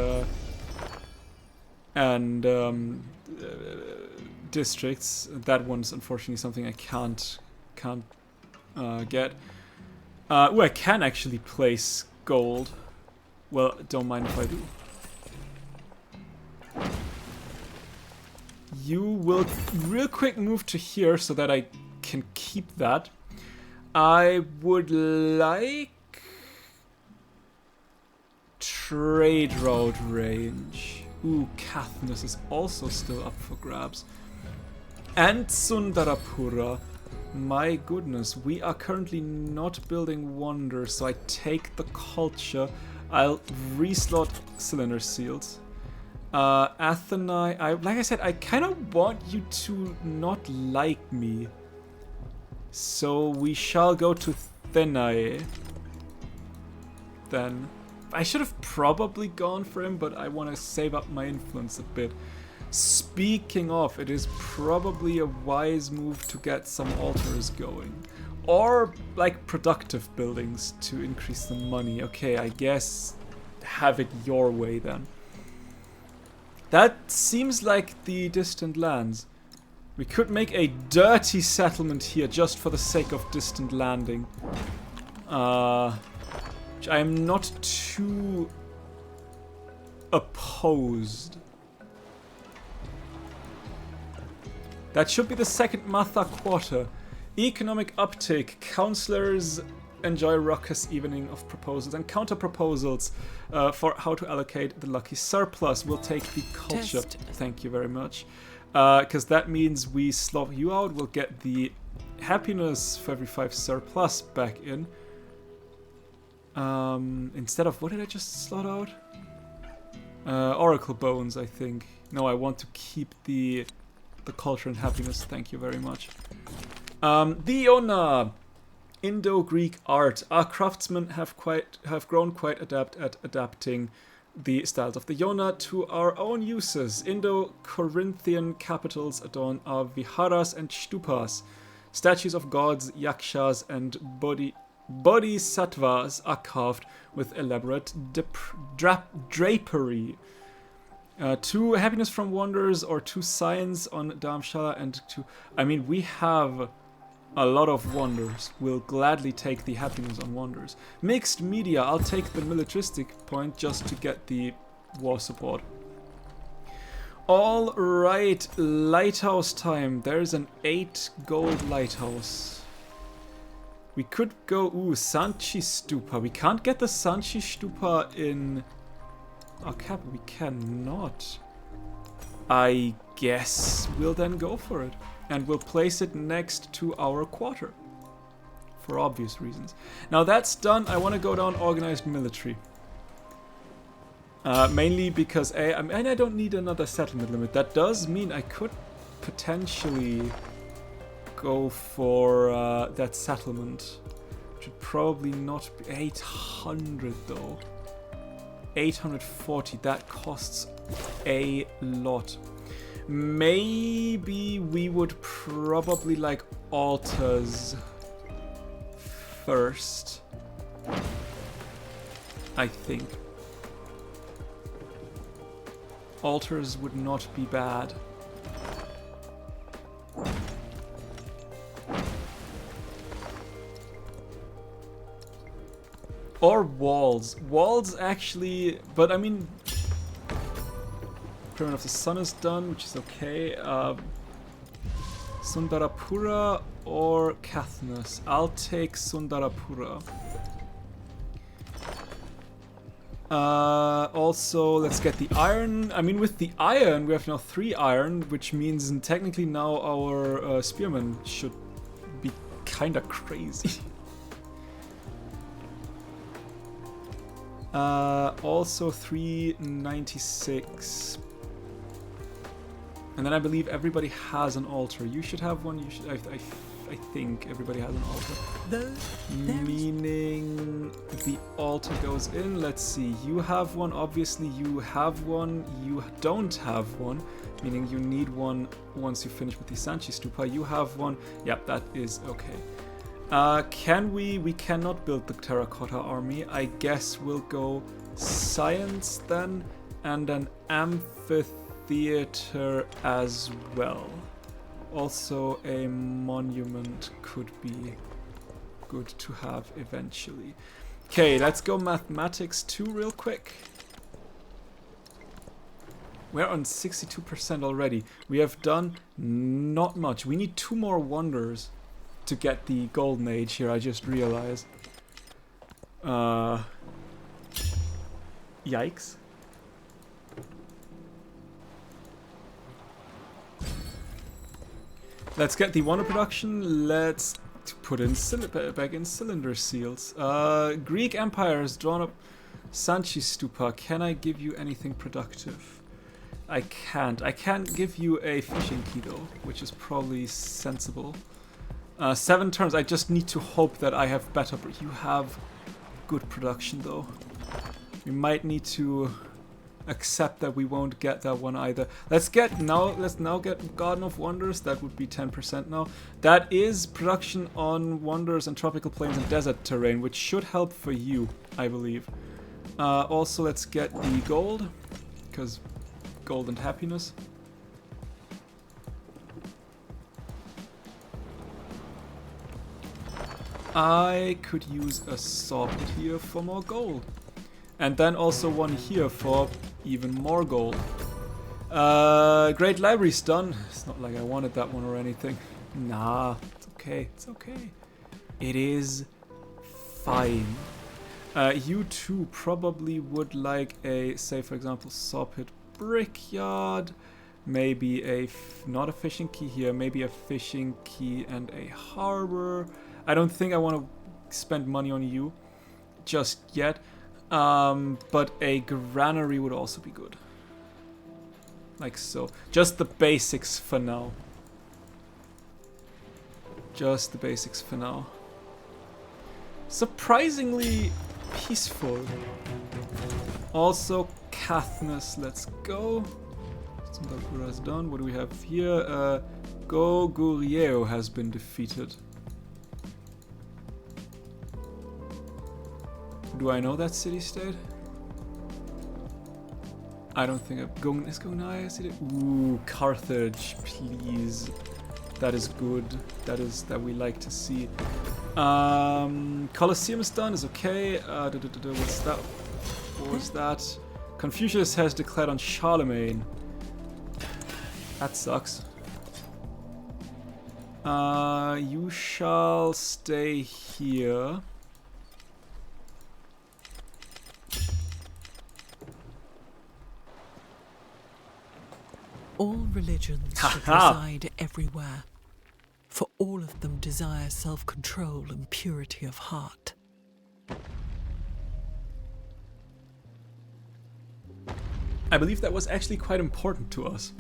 districts. That one's unfortunately something I can't get. I can actually place gold. Well, don't mind if I do. You will real quick move to here so that I can keep that. I would like trade route range. Ooh, Kathnus is also still up for grabs. And Sundarapura. My goodness, we are currently not building wonders, so I take the culture. I'll reslot cylinder seals. Athenai, like I said, I kind of want you to not like me. So we shall go to Thenai. Then. I should have probably gone for him, but I want to save up my influence a bit. Speaking of, it is probably a wise move to get some altars going. Or, like, productive buildings to increase the money. Okay, I guess have it your way then. That seems like the distant lands. We could make a dirty settlement here just for the sake of distant landing. Which I am not too opposed. That should be the second Matha quarter. Economic uptake. Councillors enjoy raucous evening of proposals and counter proposals for how to allocate the lucky surplus. We'll take the culture. Test. Thank you very much. Because that means we slot you out. We'll get the happiness for every 5 surplus back in. Instead of, what did I just slot out? Oracle bones, I think. No, I want to keep the culture and happiness. Thank you very much. The Iona, Indo-Greek art. Our craftsmen have grown quite adept at adapting the styles of the Iona to our own uses. Indo-Corinthian capitals adorn our viharas and stupas. Statues of gods, yakshas, and bodhisattvas are carved with elaborate drapery. 2 happiness from wonders or 2 science on Dharmshala and 2... I mean, we have a lot of wonders. We'll gladly take the happiness on wonders. Mixed media, I'll take the militaristic point just to get the war support. All right, lighthouse time. There's an 8 gold lighthouse. We could go, ooh, Sanchi Stupa. We can't get the Sanchi Stupa in our capital. We cannot. I guess we'll then go for it. And we'll place it next to our quarter. For obvious reasons. Now that's done, I want to go down organized military. Mainly because and I don't need another settlement limit. That does mean I could potentially go for that settlement. Which would probably not be 800 though. 840, that costs a lot. Maybe we would probably like altars first. I think. Altars would not be bad. Or walls. Walls actually, but I mean, Pyramid of the Sun is done, which is okay. Sundarapura or Kathnas. I'll take Sundarapura. Also, let's get the iron. I mean, with the iron, we have now 3 iron, which means technically now our spearmen should be kinda crazy. Also 396. And then I believe everybody has an altar. You should have one. You should. I think everybody has an altar. Meaning the altar goes in. Let's see. You have one. Obviously, you have one. You don't have one. Meaning you need one once you finish with the Sanchi Stupa. You have one. Yep, that is okay. Can we? We cannot build the terracotta army. I guess we'll go science then, and an amphitheater as well. Also, a monument could be good to have eventually. Okay, let's go mathematics 2 real quick. We're on 62% already. We have done not much. We need 2 more wonders to get the golden age here, I just realized. Yikes. Let's get the wonder production. Let's put in back in cylinder seals. Greek Empire has drawn up Sanchi Stupa. Can I give you anything productive? I can't. I can't give you a fishing key though, which is probably sensible. 7 turns. I just need to hope that I have better. You have good production though. We might need to accept that we won't get that one either. Let's now get Garden of Wonders. That would be 10% now. That is production on wonders and tropical plains and desert terrain, which should help for you, I believe. Also, let's get the gold, because gold and happiness. I could use a saw pit here for more gold. And then also one here for even more gold. Great Library's done. It's not like I wanted that one or anything. Nah, it's okay, it's okay. It is fine. You two probably would like a, say for example, saw pit brickyard. Maybe not a fishing key here, maybe a fishing key and a harbor. I don't think I want to spend money on you just yet. But a granary would also be good. Like so. Just the basics for now. Just the basics for now. Surprisingly peaceful. Also, Kathnas, let's go. Sundarapura's done. What do we have here? Goguryeo has been defeated. Do I know that city-state? I don't think is Gonai a city? Ooh, Carthage, please. That is good. That we like to see. Colosseum is done, is okay. What's that? What was that? Confucius has declared on Charlemagne. That sucks. You shall stay here. All religions should reside everywhere, for all of them desire self-control and purity of heart. I believe that was actually quite important to us.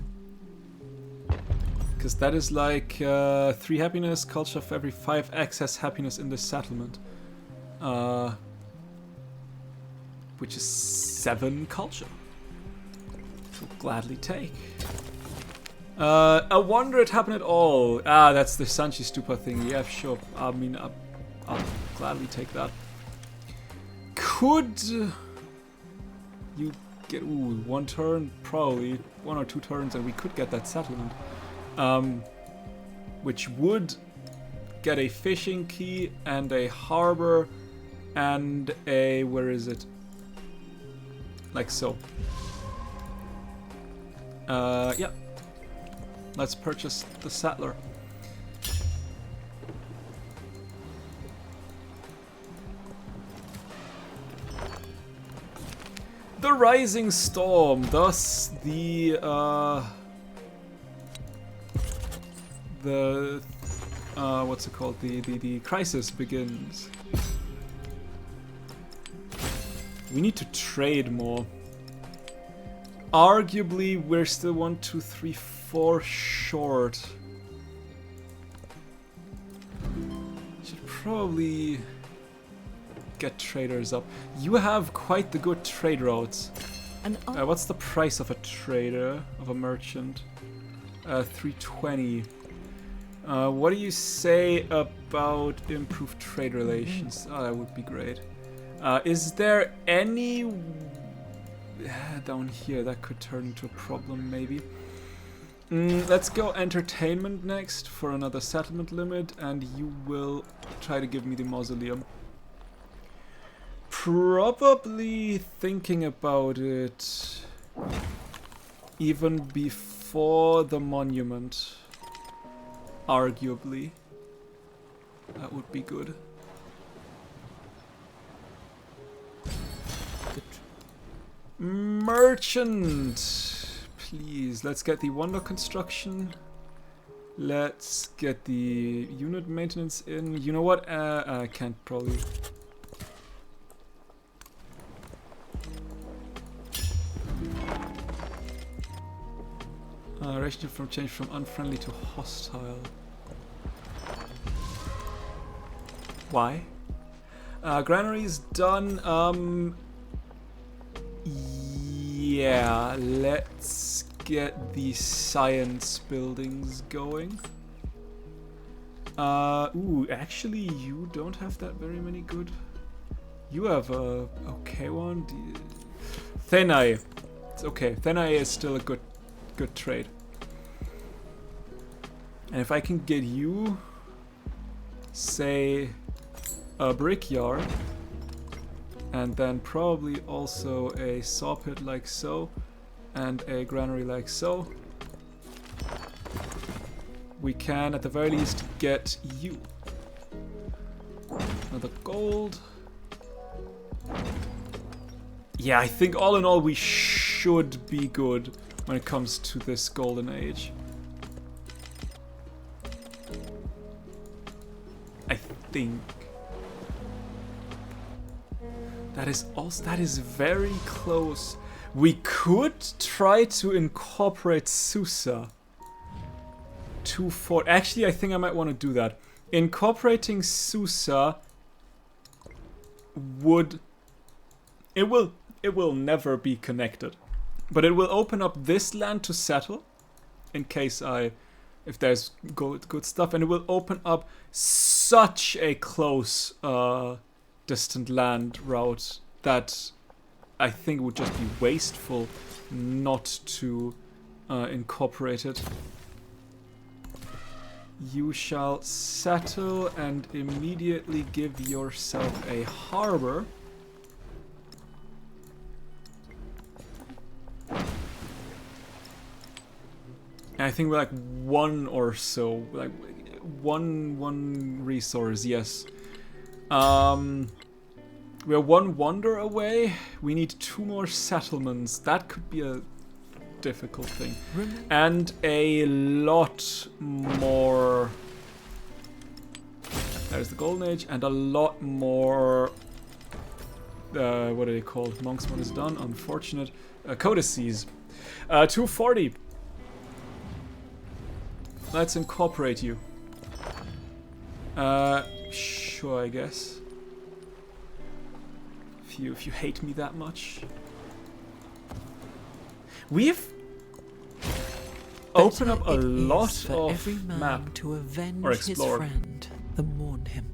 Because that is like 3 happiness, culture of every 5, excess happiness in the settlement. Which is 7 culture. We'll gladly take. I wonder it happened at all. Ah, that's the Sanchi Stupa thing. Yeah, sure. I mean, I'll gladly take that. Could you get... Ooh, 1 turn? Probably. 1 or 2 turns and we could get that settlement. Which would get a fishing key and a harbor and a... Where is it? Like so. Yeah. Let's purchase the settler. The Rising Storm, thus the what's it called? The crisis begins. We need to trade more. Arguably, we're still 1, 2, 3, 4 short. Should probably get traders up. You have quite the good trade routes. What's the price of a trader, of a merchant? 320. What do you say about improved trade relations? Oh, that would be great. Is there any... down here, that could turn into a problem, maybe. Let's go entertainment next for another settlement limit, and you will try to give me the mausoleum. Probably thinking about it even before the monument. Arguably. That would be good. Merchant! Please, let's get the wonder construction. Let's get the unit maintenance in. You know what? I can't probably. Ration from change from unfriendly to hostile. Why? Granary's done. Yeah, let's get the science buildings going. Ooh, actually, you don't have that very many good. You have a okay one. Thenai. It's okay. Thenai is still a good trade. And if I can get you, say, a brickyard, and then probably also a saw pit like so, and a granary like so, we can at the very least get you. Another gold. Yeah, I think all in all we should be good when it comes to this golden age. I think. That is very close. We could try to incorporate Susa to Fort. Actually, I think I might want to do that. Incorporating Susa would... It will never be connected. But it will open up this land to settle. In case if there's good stuff. And it will open up such a close distant land route that I think it would just be wasteful not to incorporate it. You shall settle and immediately give yourself a harbor. I think we're like one or so, like one resource. Yes. We're one wonder away. We need 2 more settlements. That could be a difficult thing. And a lot more... There's the Golden Age. And a lot more... what are they called? Monk's one is done. Unfortunate. Codices. 240. Let's incorporate you. Sure, I guess. If you hate me that much. We've opened up a lot of every man map to avenge or his explore. friend, the mourn him.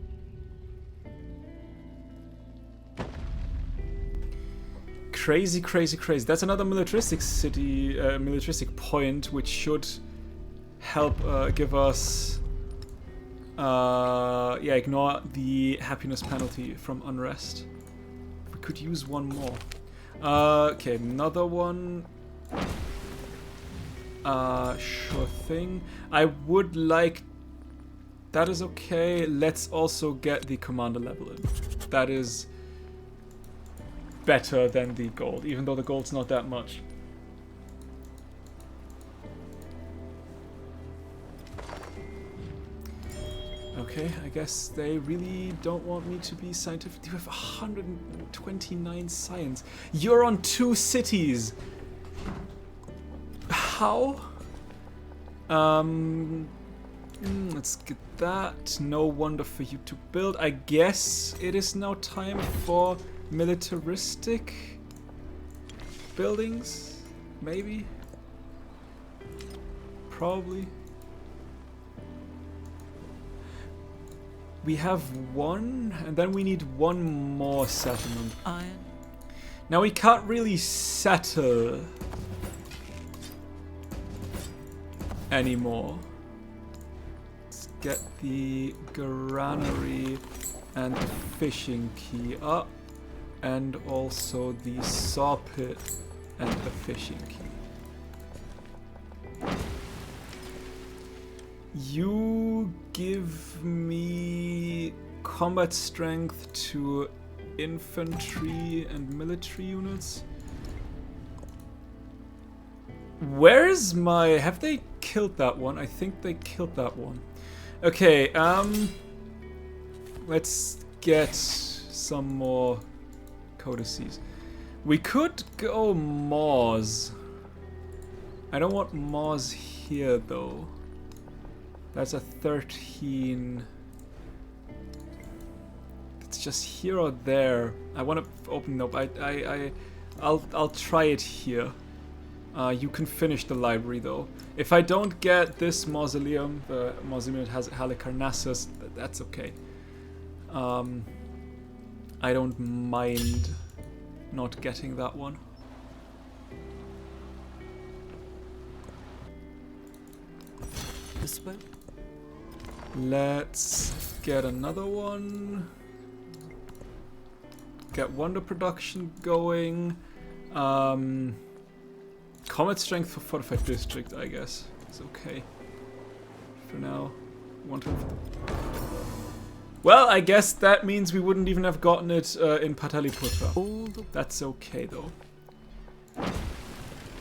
Crazy, crazy, crazy. That's another militaristic city, militaristic point, which should help give us... yeah, ignore the happiness penalty from unrest. We could use one more. Okay, another one. Sure thing. I would like... That is okay. Let's also get the commander level in. That is better than the gold, even though the gold's not that much. Okay, I guess they really don't want me to be scientific. You have 129 science. You're on 2 cities. How? Let's get that. No wonder for you to build. I guess it is now time for militaristic buildings. Maybe. Probably. We have one, and then we need one more settlement. Iron. Now we can't really settle anymore. Let's get the granary and the fishing key up, and also the saw pit and the fishing key. You give me combat strength to infantry and military units. Where's my... Have they killed that one? I think they killed that one. Okay, let's get some more codices. We could go Mars. I don't want Mars here though. That's a 13. It's just here or there. I want to open up. I'll try it here. You can finish the library though. If I don't get this mausoleum, the mausoleum that has Halicarnassus, that's okay. I don't mind not getting that one. This way. Let's get another one. Get wonder production going. Combat strength for fortified district, I guess. It's okay. For now. Well, I guess that means we wouldn't even have gotten it in Pataliputra. That's okay though.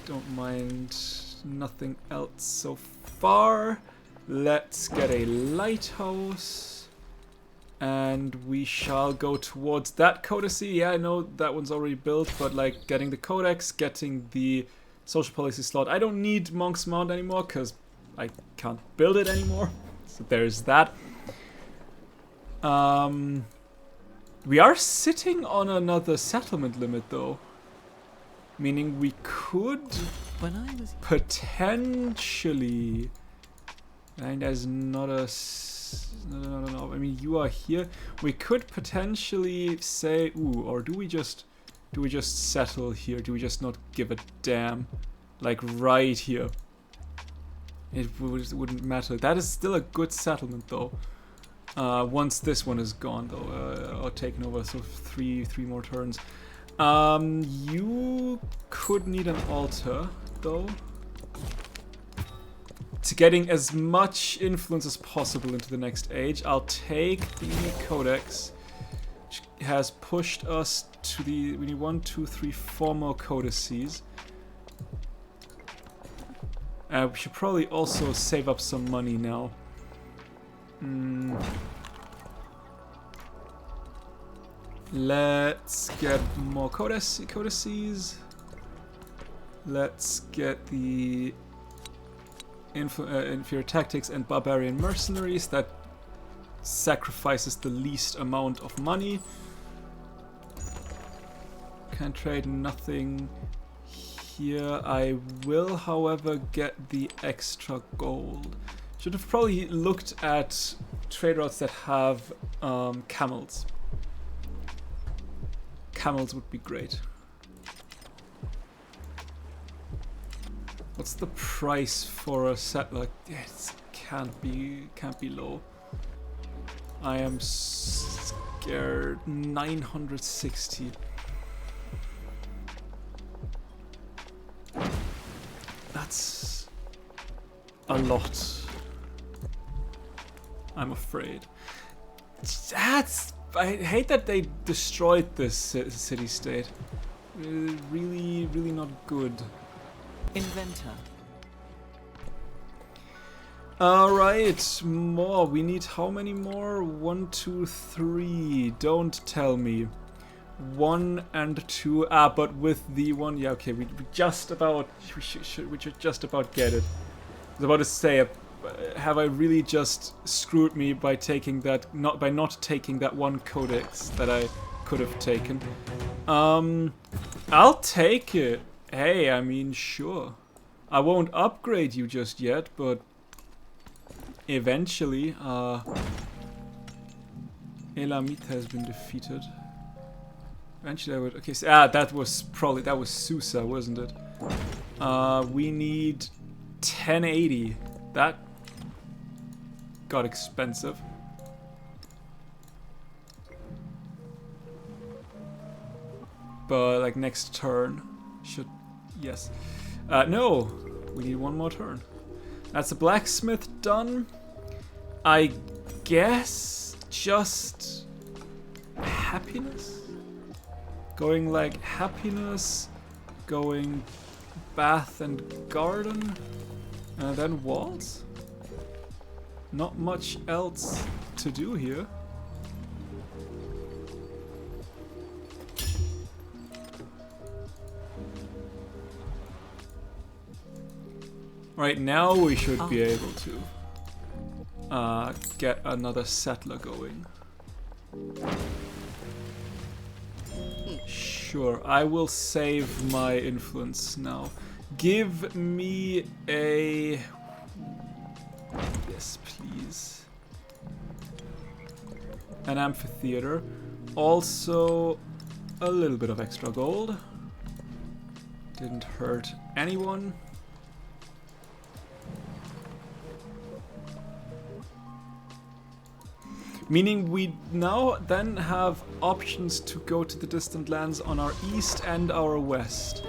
Don't mind nothing else so far. Let's get a lighthouse. And we shall go towards that codice. Yeah, I know that one's already built, but like getting the codex, getting the social policy slot. I don't need Monk's Mount anymore because I can't build it anymore. So there's that. We are sitting on another settlement limit though. Meaning we could potentially... And there's not a... No. I mean, you are here. We could potentially say... Ooh, or do we just settle here? Do we just not give a damn? Like right here. It wouldn't matter. That is still a good settlement though. Once this one is gone though, or taken over, so three more turns. You could need an altar though. to getting as much influence as possible into the next age, I'll take the Codex, which has pushed us to the... We need 1, 2, 3, 4 more codices. We should probably also save up some money now. Let's get more codices. Let's get the inferior tactics and barbarian mercenaries. That sacrifices the least amount of money. Can't trade nothing here. I will, however, get the extra gold. Should have probably looked at trade routes that have camels. Camels would be great. What's the price for a settler? It can't be low. I am scared. 960. That's a lot. I'm afraid. I hate that they destroyed this city-state. Really, really not good. Inventor. Alright, more. We need how many more? 1, 2, 3. Don't tell me. 1 and 2. But with the 1, yeah, okay. We just about. We should just about get it. I was about to say, have I really just screwed me by taking that? Not taking that 1 codex that I could have taken. I'll take it. Hey, I mean, sure. I won't upgrade you just yet, but eventually, Elamite has been defeated. Eventually I would... Okay, so, that was Susa, wasn't it? We need 1080. That got expensive. But, like, next turn should... Yes. No! We need 1 more turn. That's a blacksmith done. I guess just happiness? Going like happiness, going bath and garden, and then walls? Not much else to do here. Right now we should be able to get another settler going. Sure, I will save my influence now. Give me a... Yes, please. An amphitheater. Also, a little bit of extra gold. Didn't hurt anyone. Meaning we now then have options to go to the distant lands on our east and our west,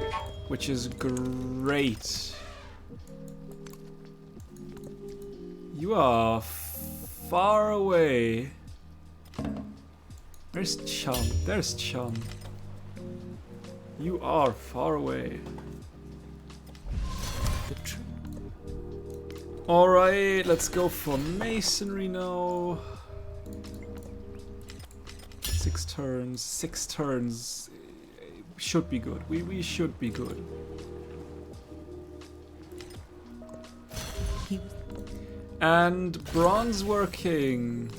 which is great. You are far away. Where's Chum? There's Chum. You are far away. Alright, let's go for masonry now. 6 turns. 6 turns should be good. We should be good. And bronze working.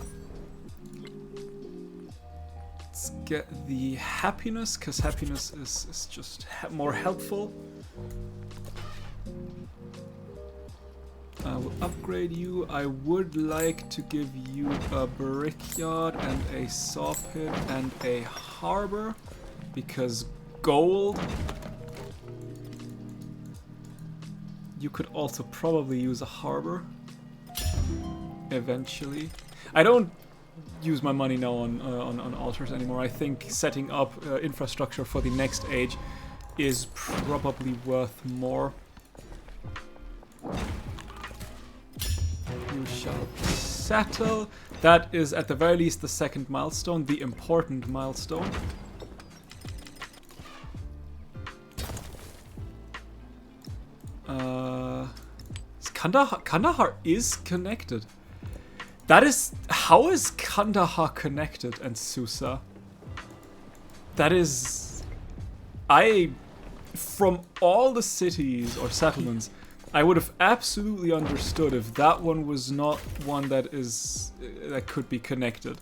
Let's get the happiness, because happiness is just more helpful. I will upgrade you. I would like to give you a brickyard and a saw pit and a harbor, because gold. You could also probably use a harbor eventually. I don't use my money now on altars anymore. I think setting up infrastructure for the next age is probably worth more. You shall settle. That is at the very least the second milestone, the important milestone. Kandahar is connected. That is... How is Kandahar connected and Susa? That is... From all the cities or settlements, I would have absolutely understood if that one was not one that could be connected.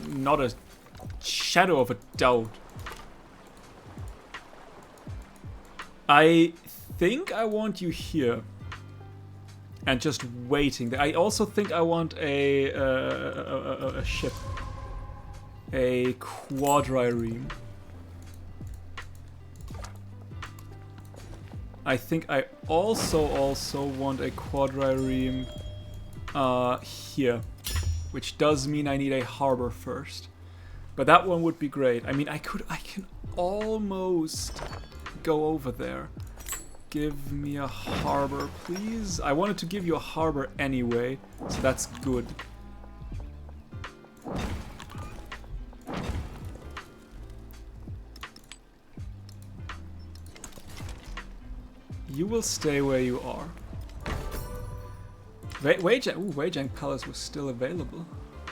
Not a shadow of a doubt. I think I want you here. And just waiting. I also think I want a ship. A quadrireme. I think I also want a quadrireme here. Which does mean I need a harbor first. But that one would be great. I mean, I can almost go over there. Give me a harbor, please. I wanted to give you a harbor anyway, so that's good. You will stay where you are. Weijang Palace was still available.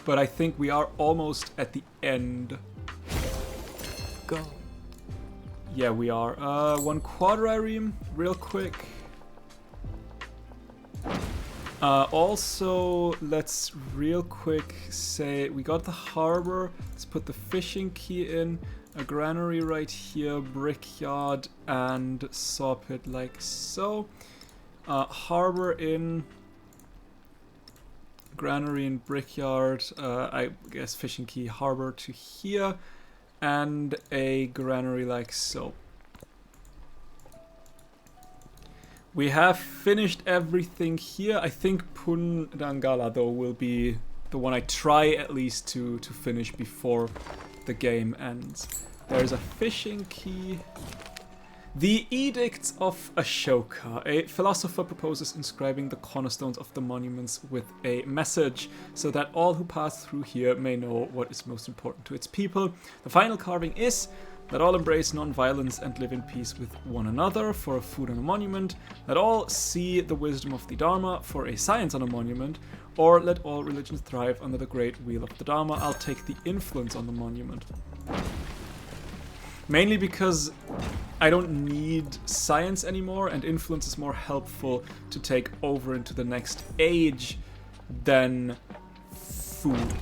But I think we are almost at the end. Go. Yeah, we are. One quadrireme, real quick. Also, let's real quick say we got the harbor. Let's put the fishing key in. A granary right here, brickyard, and saw pit like so. Harbor in. Granary and brickyard. I guess fishing key, harbor to here. And a granary like so. We have finished everything here. I think Punangala though will be the one I try at least to finish before the game ends. There's a fishing key. The Edicts of Ashoka. A philosopher proposes inscribing the cornerstones of the monuments with a message, so that all who pass through here may know what is most important to its people. The final carving is that all embrace non-violence and live in peace with one another, for a food on a monument. Let all see the wisdom of the Dharma, for a science on a monument. Or let all religions thrive under the great wheel of the Dharma. I'll take the influence on the monument. Mainly because I don't need science anymore, and influence is more helpful to take over into the next age than food.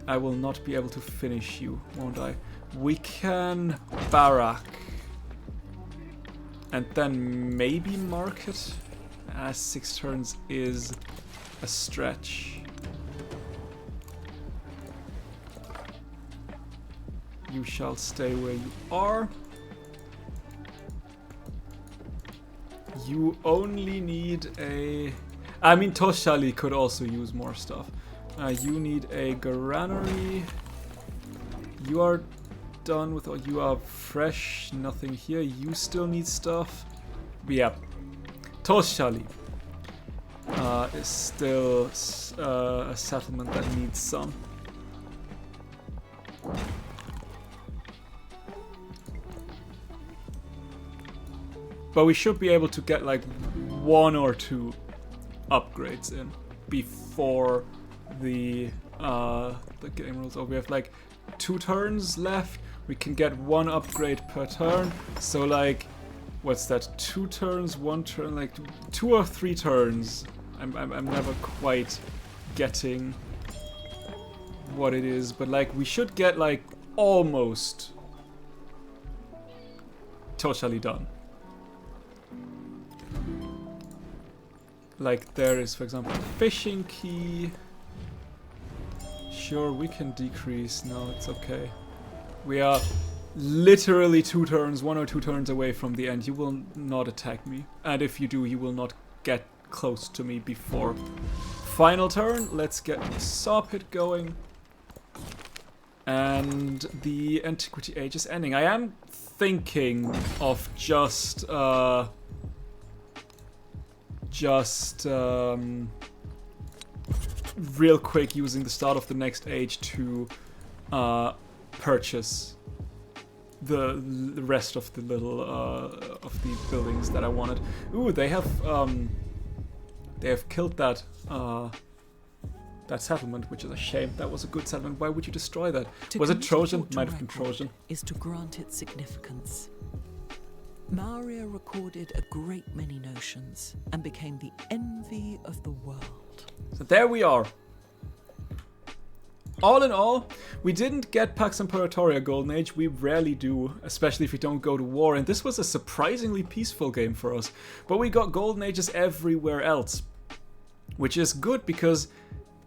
I will not be able to finish you, won't I? We can barrack. And then maybe market, as 6 turns is a stretch. You shall stay where you are. You only need a... I mean, Toshali could also use more stuff. You need a granary. You are done with all... You are fresh, nothing here. You still need stuff. But yeah. Toshali is still a settlement that needs some. But we should be able to get like 1 or 2 upgrades in before the game rolls over. We have like 2 turns left. We can get 1 upgrade per turn. So like, what's that? 2 turns, 1 turn, like 2 or 3 turns. I'm never quite getting what it is, but like we should get like almost totally done. Like there is, for example, a fishing key. Sure, we can decrease. No, it's okay. We are literally 2 turns, 1 or 2 turns away from the end. You will not attack me. And if you do, you will not get close to me before final turn. Let's get the saw pit going. And the Antiquity Age is ending. I am thinking of just just real quick using the start of the next age to purchase the rest of the little of the buildings that I wanted. Ooh, they have killed that that settlement, which is a shame. That was a good settlement. Why would you destroy that? Was it Trojan? Might have been Trojan. Is to grant it significance. Maria recorded a great many notions and became the envy of the world. So there we are. All in all, we didn't get Pax Imperatoria Golden Age. We rarely do, especially if we don't go to war. And this was a surprisingly peaceful game for us. But we got Golden Ages everywhere else, which is good because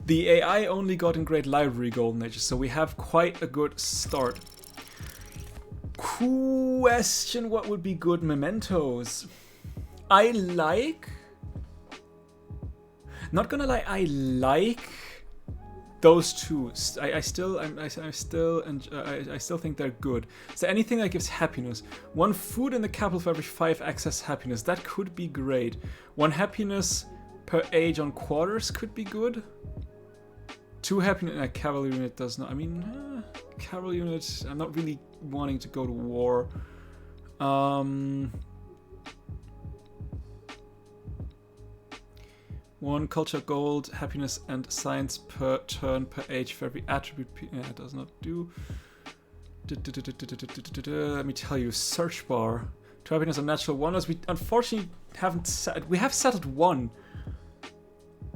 the AI only got in Great Library Golden Ages. So we have quite a good start. Question, what would be good mementos? I like... Not gonna lie, I like those two. I still think they're good. So anything that gives happiness. 1 food in the capital for every 5 excess happiness. That could be great. 1 happiness per age on quarters could be good. 2 happiness. Cavalry unit does not. I mean, cavalry unit. I'm not really wanting to go to war. 1 culture gold, happiness and science per turn per age for every attribute. Yeah, it does not do. Let me tell you, search bar. 2 happiness and natural wonders. We unfortunately haven't set. We have settled 1.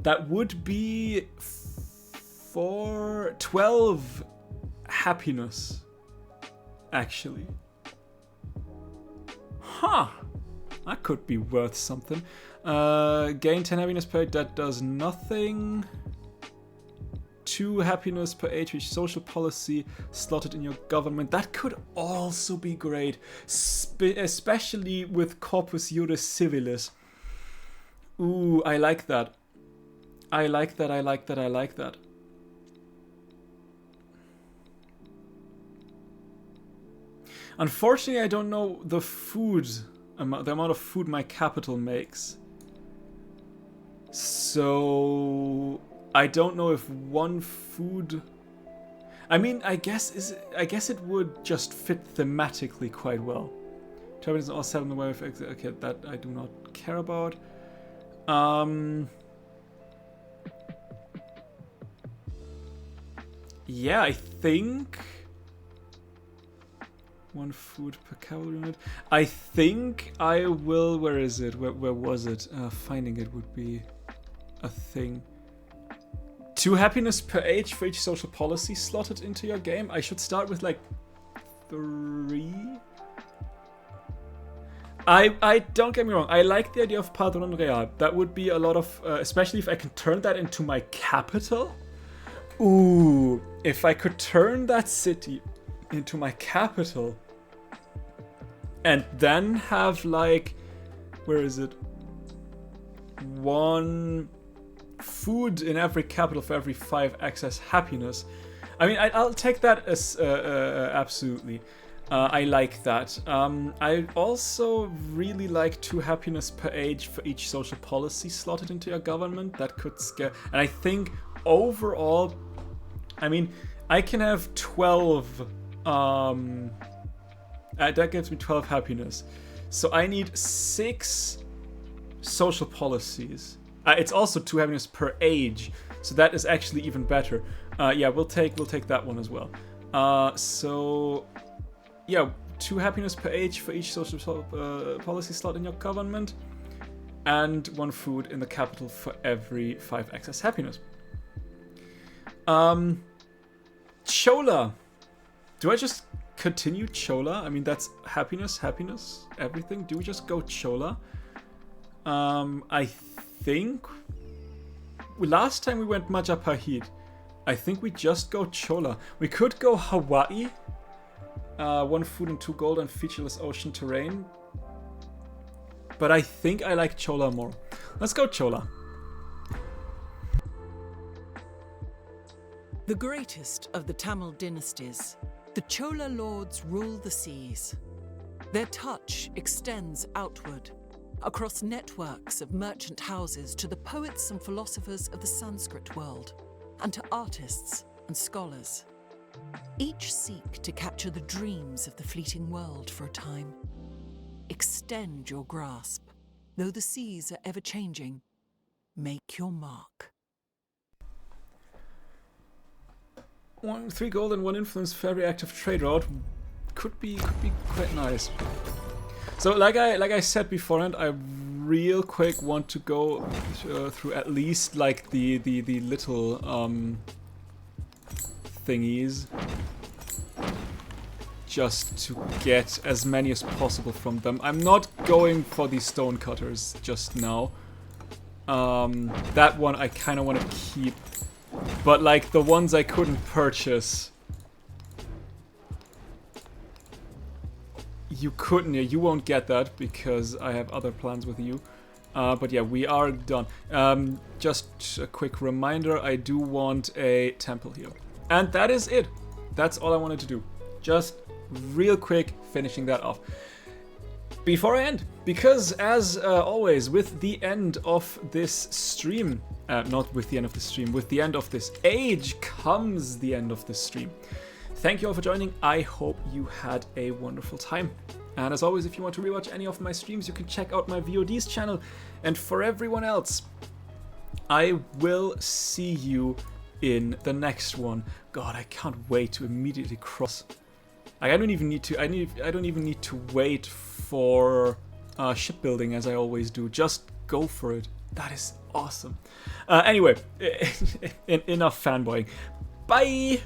That would be for 12 happiness. Actually. Huh. That could be worth something. Gain 10 happiness per age, that does nothing. 2 happiness per age, which social policy slotted in your government. That could also be great, especially with Corpus Juris Civilis. Ooh, I like that. I like that, I like that, I like that. Unfortunately, I don't know the food, the amount of food my capital makes. So I don't know if 1 food. I mean, I guess it would just fit thematically quite well. Turbines all 7 the way of okay, that I do not care about. Yeah, I think 1 food per cavalry unit. I think I will. Where is it? Where was it? Finding it would be a thing. 2 happiness per age for each social policy slotted into your game. I should start with like 3. I don't get me wrong. I like the idea of Padron Real. That would be a lot of, especially if I can turn that into my capital. Ooh, if I could turn that city into my capital and then have like, where is it? 1 food in every capital for every 5 excess happiness. I mean, I'll take that as absolutely. I like that. I also really like 2 happiness per age for each social policy slotted into your government. That could scare. And I think overall, I mean, I can have 12. That gives me 12 happiness. So I need 6 social policies. It's also 2 happiness per age, so that is actually even better. Yeah, we'll take that one as well. So yeah, 2 happiness per age for each social policy slot in your government, and 1 food in the capital for every 5 excess happiness. Chola. Do I just continue Chola? I mean, that's happiness, everything. Do we just go Chola? I think last time we went Majapahit. I think we just go Chola. We could go Hawaii. 1 food and 2 gold and featureless ocean terrain. But I think I like Chola more. Let's go Chola. The greatest of the Tamil dynasties, the Chola lords rule the seas. Their touch extends outward, across networks of merchant houses to the poets and philosophers of the Sanskrit world, and to artists and scholars. Each seek to capture the dreams of the fleeting world for a time. Extend your grasp, though the seas are ever changing. Make your mark. 3 gold and 1 influence for every active trade route could be quite nice. So like I said beforehand, I real quick want to go through at least like the little thingies, just to get as many as possible from them. I'm not going for the stone cutters just now. That one I kind of want to keep. But like the ones I couldn't purchase, you couldn't. You won't get that because I have other plans with you. But yeah, we are done. Just a quick reminder, I do want a temple here. And that is it. That's all I wanted to do. Just real quick finishing that off. Before I end, because as always, with the end of this stream, not with the end of the stream, with the end of this age comes the end of this stream. Thank you all for joining. I hope you had a wonderful time. And as always, if you want to rewatch any of my streams, you can check out my VODs channel. And for everyone else, I will see you in the next one. God, I can't wait to immediately cross. I don't even need to. I don't even need to wait for shipbuilding as I always do. Just go for it. That is awesome. Anyway, enough fanboying. Bye.